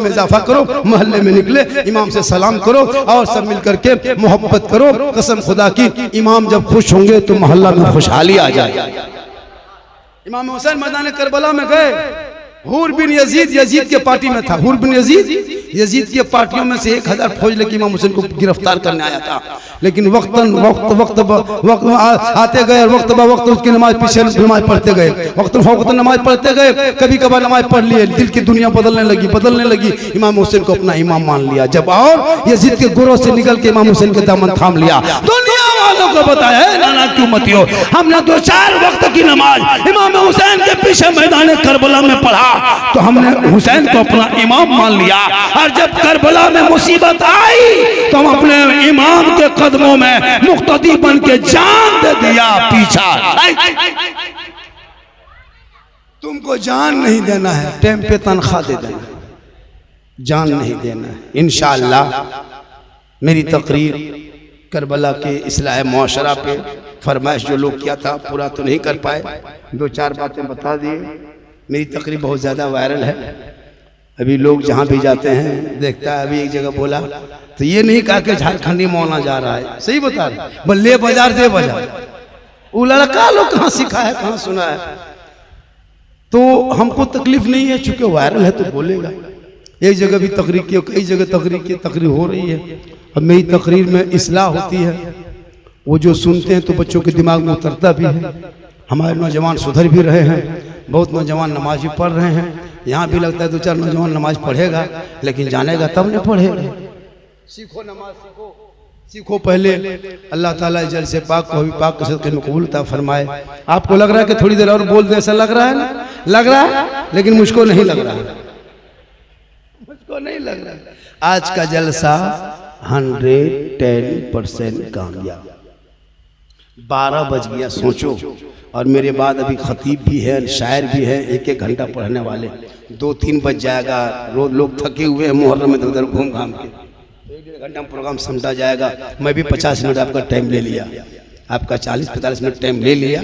इजाफा करो, मोहल्ले में निकले इमाम से सलाम करो और सब मिल करके मोहब्बत करो। कसम खुदा की, इमाम जब खुश होंगे तो मोहल्ला में खुशहाली आ जाए। इमाम हुसैन मैदान करबला में गए, हुर बिन यजीद, यजीद के पार्टी में था। हुर बिन यजीद, यजीद के पार्टियों में से 1000 फौज लेके इमाम हुसैन को गिरफ्तार करने आया था। लेकिन वक्त आते गए, वक्त ब वक्त उसकी नमाज पीछे नमाज पढ़ते गए, वक्त नमाज पढ़ते गए। कभी कभार नमाज पढ़ लिए, दिल की दुनिया बदलने लगी। इमाम हुसैन को अपना इमाम मान लिया। जब और यजीद के गुरों से निकल के इमाम हुसैन के दामन थाम लिया। दुनिया वालों को बताया, नाना क्यों मत हो, हमने 2-4 वक्त की नमाज इमाम हुसैन के पीछे मैदान करबला में पढ़ा, तो हमने हुसैन को अपना इमाम मान लिया। और जब करबला में मुसीबत आई तो हम अपने इमाम के कदमों में मुक्तदी बन के जान दे दिया पीछा। तुमको जान नहीं देना है, टाइम पे तनख्वाह दे देना, जान नहीं देना है। इंशाअल्लाह मेरी तकरीर करबला के इस्लाह मुआशरा पे फरमाइश जो लोग किया था पूरा तो नहीं कर पाए, 2-4 बातें बता दिए। मेरी तकरीर बहुत ज़्यादा वायरल है, अभी लोग जहाँ भी जाते हैं देखता है। अभी एक जगह बोला तो ये नहीं कहा कि झारखंडी मौलाना जा रहा है, सही बता रहे, बल्ले बाजार दे बाजार। वो लड़का लोग कहाँ सीखा है, कहाँ सुना है। तो हमको तकलीफ नहीं है, चूंकि वायरल है तो बोलेगा। एक जगह भी तकरीर की, कई जगह तकरीर हो रही है। अब मेरी तकरीर में इस्लाह होती है, वो जो सुनते हैं तो बच्चों के दिमाग में उतरता भी है। हमारे नौजवान सुधर भी रहे हैं, बहुत नौजवान नमाज भी पढ़ रहे हैं। यहाँ भी लगता है 2-4 नौजवान नमाज पढ़ेगा, लेकिन जानेगा तब नहीं पढ़ेगा। सीखो नमाज, सीखो पहले। अल्लाह ताला जल से पाक को भी पाक के मकबूल अता फरमाए। आपको लग रहा है कि थोड़ी देर और बोल दे, ऐसा लग रहा है ना? लग रहा है, लेकिन मुझको नहीं लग रहा है, मुझको नहीं लग रहा है। आज का जलसा 110% कामयाब। 12 बज गया, सोचो। और मेरे बाद अभी खतीब भी है, शायर भी है, 1-1 घंटा पढ़ने वाले। 2-3 बज जाएगा। रोज लोग थके हुए हैं मुहर्रम में, उधर घूम घाम के 1-1.5 घंटा प्रोग्राम समझा जाएगा। मैं भी 50 मिनट आपका टाइम ले लिया, आपका 40-45 मिनट टाइम ले लिया।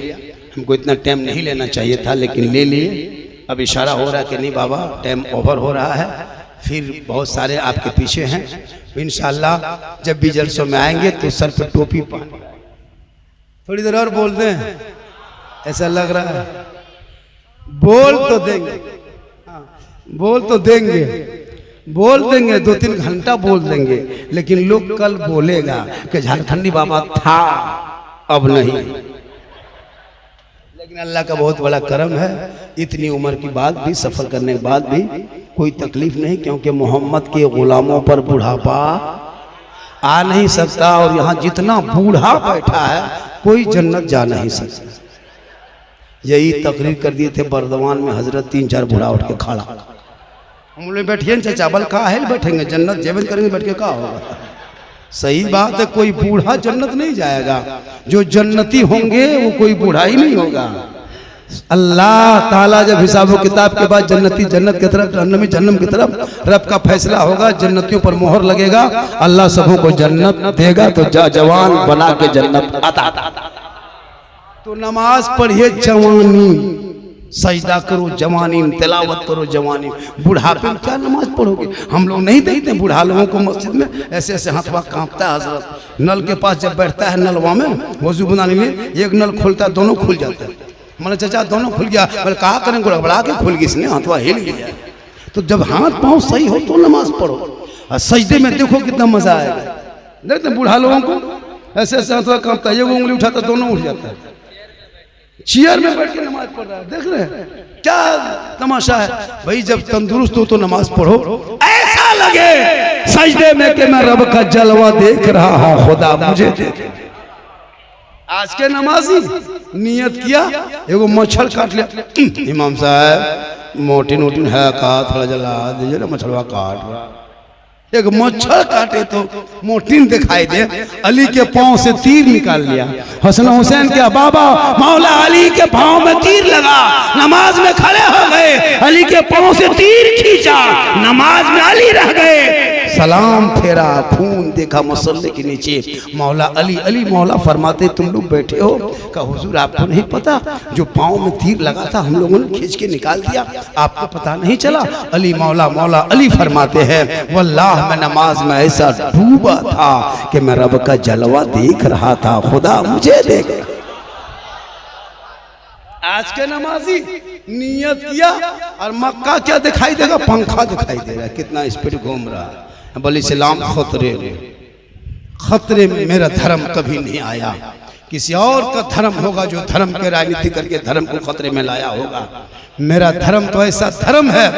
हमको इतना टाइम नहीं लेना चाहिए था, लेकिन ले लिए। अब इशारा हो रहा है कि नहीं बाबा टाइम ओवर हो रहा है। फिर बहुत सारे आपके पीछे हैं, इंशाअल्लाह जब भी जलसों में आएंगे तो सर पे टोपी पहन। थोड़ी देर और बोल दें, ऐसा लग रहा है। बोल तो देंगे, बोल तो देंगे, बोल देंगे, 2-3 घंटा बोल देंगे, लेकिन लोग कल बोलेगा कि झारखंडी बाबा था, अब नहीं। लेकिन अल्लाह का बहुत बड़ा करम है, इतनी उम्र की बाद भी, सफर करने के बाद भी कोई तकलीफ नहीं, क्योंकि मोहम्मद के गुलामों पर बुढ़ापा आ नहीं सकता। और यहाँ जितना बूढ़ा बैठा है कोई जन्नत जा नहीं सकता। यही तकरीर कर दिए थे बर्दवान में हजरत, 3-4 बूढ़ा उठ के खड़ा। हम लोग बैठिए चाचा, बल कहा है बैठेंगे, जन्नत जेबन करेंगे, बैठ के कहा होगा। सही बात है, कोई बूढ़ा जन्नत नहीं जाएगा। जो जन्नती होंगे वो कोई बूढ़ा ही नहीं होगा। अल्लाह ताला जब हिसाब किताब के बाद जन्नती जन्नत की तरफ, जहन्नमी जहन्नम की तरफ, रब का फैसला होगा, जन्नतियों पर मोहर लगेगा, अल्लाह सबों को जन्नत देगा। तो जवान बना के जन्नत आता। तो नमाज पढ़िए जवानी, सजदा करो जवानी, तिलावत करो जवानी। बुढ़ापे में क्या नमाज पढ़ोगे? हम लोग नहीं देखते बूढ़ा लोगों को मस्जिद में ऐसे ऐसे हाथवा कांपता है। हजरत नल के पास जब बैठता है, नलवा में वजू बनाने में, एक नल खोलता है, दोनों खुल जाते हैं। मैंने चाचा दोनों खुल गया, बोले कहा करें, गड़बड़ा के खुल गई, इसने हाथवा हिल गया। तो जब हाथ पाँव सही हो तो नमाज पढ़ो। और सजदे में देखो कितना मजा आएगा। देखते बूढ़ा लोगों को ऐसे ऐसे हाथवा कांपता है, एक उंगली उठाता दोनों उठ जाता है। चेयर में बैठ के नमाज पढ़ रहा है, देख रहे हैं क्या तमाशा है। भाई जब तंदुरुस्त हो तो नमाज पढ़ो, ऐसा लगे सजदे में कि मैं रब का जलवा देख रहा हूं, खुदा मुझे देख। आज के नमाजी नियत किया, एगो मच्छर काट लिया, इमाम साहब मोटी नोटिन है का थोड़ा जला दीजिए ना, मच्छरवा काट रहा। एक मच्छर काटे तो मोटिन दिखाई दे, अली के पांव से तीर निकाल लिया। हसन हुसैन के बाबा मौला अली के पांव में तीर लगा, नमाज में खड़े हो गए, अली के पांव से तीर खींचा, नमाज में अली रह गए। सलाम फेरा, खून देखा मसल्ले के नीचे, मौला अली। अली मौला फरमाते तुम लोग बैठे हो, कहा हुजूर आपको नहीं पता जो पांव में तीर लगा था हम लोगों ने खींच के निकाल दिया, आपको पता नहीं चला। अली मौला मौला अली फरमाते हैं वल्लाह मैं नमाज में ऐसा डूबा था कि मैं रब का जलवा देख रहा था, खुदा मुझे देख। आज के नमाजी नियत किया और मक्का क्या दिखाई देगा, पंखा दिखाई दे रहा है, कितना स्पीड घूम रहा है। बोले इस्लाम खतरे में मेरा धर्म कभी नहीं आया, किसी और का धर्म होगा जो धर्म के राजनीति करके धर्म को खतरे में लाया होगा। मेरा धर्म तो ऐसा धर्म है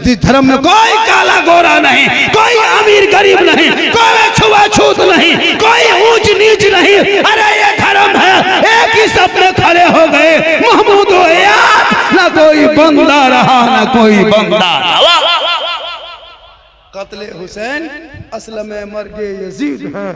जिस धर्म में कोई काला गोरा नहीं, कोई अमीर गरीब नहीं, कोई छुआछूत नहीं, कोई ऊंच नीच नहीं। अरे ये धर्म है, एक ही सपने खड़े हो गए महमूद याद, ना कोई बंदा रहा ना कोई बंदा रहा। कत्ले हुसैन असलम मर्गे यजीद है,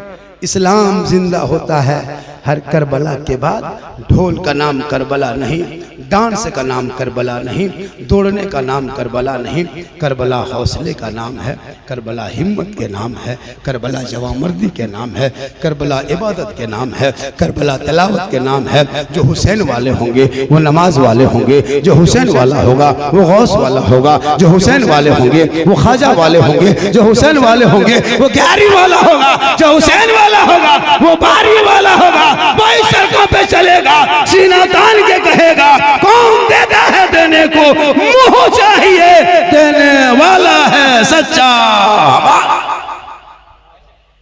इस्लाम जिंदा होता है हर करबला के बाद। ढोल का नाम करबला नहीं, डांस का नाम करबला नहीं, दौड़ने का नाम करबला नहीं, करबला हौसले का नाम है, करबला हिम्मत के नाम है, करबला जवामर्दी के नाम है, करबला इबादत के नाम है, करबला तिलावत के नाम है। जो हुसैन वाले होंगे वो नमाज वाले होंगे, जो हुसैन वाला होगा वो गौस वाला होगा, जो हुसैन वाले होंगे वो ख्वाजा वाले होंगे, जो हुसैन वाले होंगे वो ग्यारी वाला होगा, जो हुसैन वाला होगा वो बारी वाला होगा। वही सड़कों पे चलेगा, सीना तान के कहेगा कौन देता है देने को, मुंह चाहिए देने वाला है सच्चा।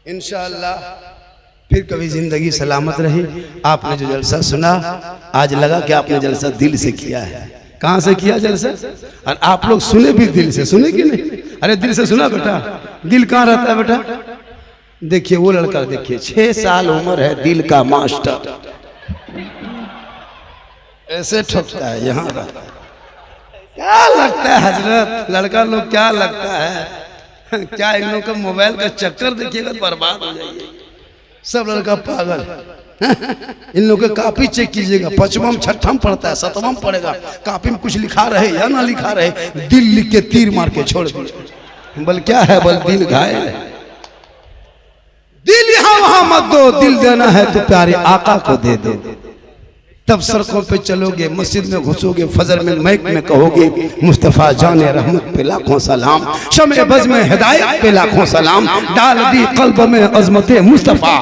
इंशाअल्लाह फिर कभी जिंदगी सलामत रही। आपने जो जलसा सुना आज लगा कि आपने जलसा दिल से किया है। कहां से किया जलसा? और आप लोग सुने भी दिल से, सुने कि नहीं? अरे दिल से सुना बेटा, दिल कहाँ रहता है बेटा? देखिए वो लड़का, देखिए 6 साल उम्र है, दिल का मास्टर ऐसे ठोकता है, यहाँ रहता है। क्या लगता है हजरत, लड़का लोग क्या लगता है क्या इन लोग का मोबाइल का चक्कर देखिएगा बर्बाद हो जाइए। सब लड़का पागल। इन लोग का कापी चेक कीजिएगा, 5वां 6वां पढ़ता है, 7वां पढ़ेगा, कापी में कुछ लिखा रहे या ना लिखा रहे, दिल लिख के तीर मार के छोड़ दिए। बोल क्या है? बोल दिल घायल है। दिल यहाँ वहां मत दो, दिल देना है तो प्यारे आका को दे दो। तब सड़कों पे चलोगे, मस्जिद में घुसोगे, फजर में मैक में कहोगे मुस्तफ़ा जाने रहमत पे लाखों सलाम, शमे बज़ में हिदायत पे लाखों सलाम, डाल दी कल्ब में अज़मत मुस्तफ़ा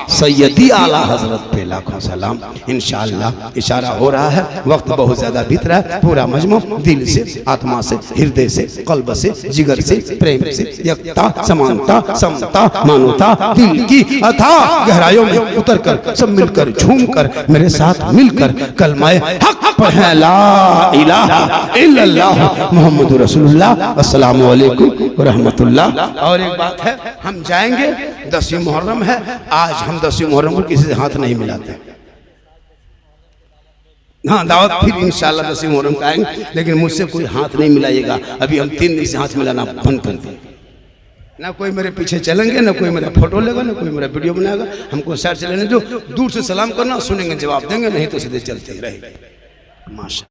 सैयदी आला हजरत पे लाखों सलाम। इंशाअल्लाह इशारा हो रहा है, वक्त बहुत ज्यादा बीत रहा है। पूरा मजमू दिल से, आत्मा से, हृदय से, कल्ब से, जिगर से, प्रेम से, एकता, समानता, समता, मानवता, दिल की अथाह गहराइयों में उतर कर सब मिलकर झूम कर मेरे साथ मिलकर कलमाए हक पढ़ें ला इलाहा इल्लल्लाह मुहम्मदुर रसूलुल्लाह, अस्सलामु अलैकुम व रहमतुल्लाह। और एक बात है, हम जाएंगे, 10वीं मुहर्रम है आज, हम 10वीं मुहर्रम को किसी से हाथ नहीं मिलाते। हाँ दावत फिर इंशाअल्लाह 10वीं मुहर्रम का आएंगे, लेकिन मुझसे कोई हाथ नहीं मिलाइएगा। अभी हम 3 दिन से हाथ मिलाना बंद कर दें। ना कोई मेरे पीछे चलेंगे, ना कोई मेरा फोटो लेगा, ना कोई मेरा वीडियो बनाएगा। हमको साइड से लेने दो, दूर से सलाम करना, सुनेंगे जवाब देंगे, नहीं तो सीधे चलते ही रहेंगे। माशा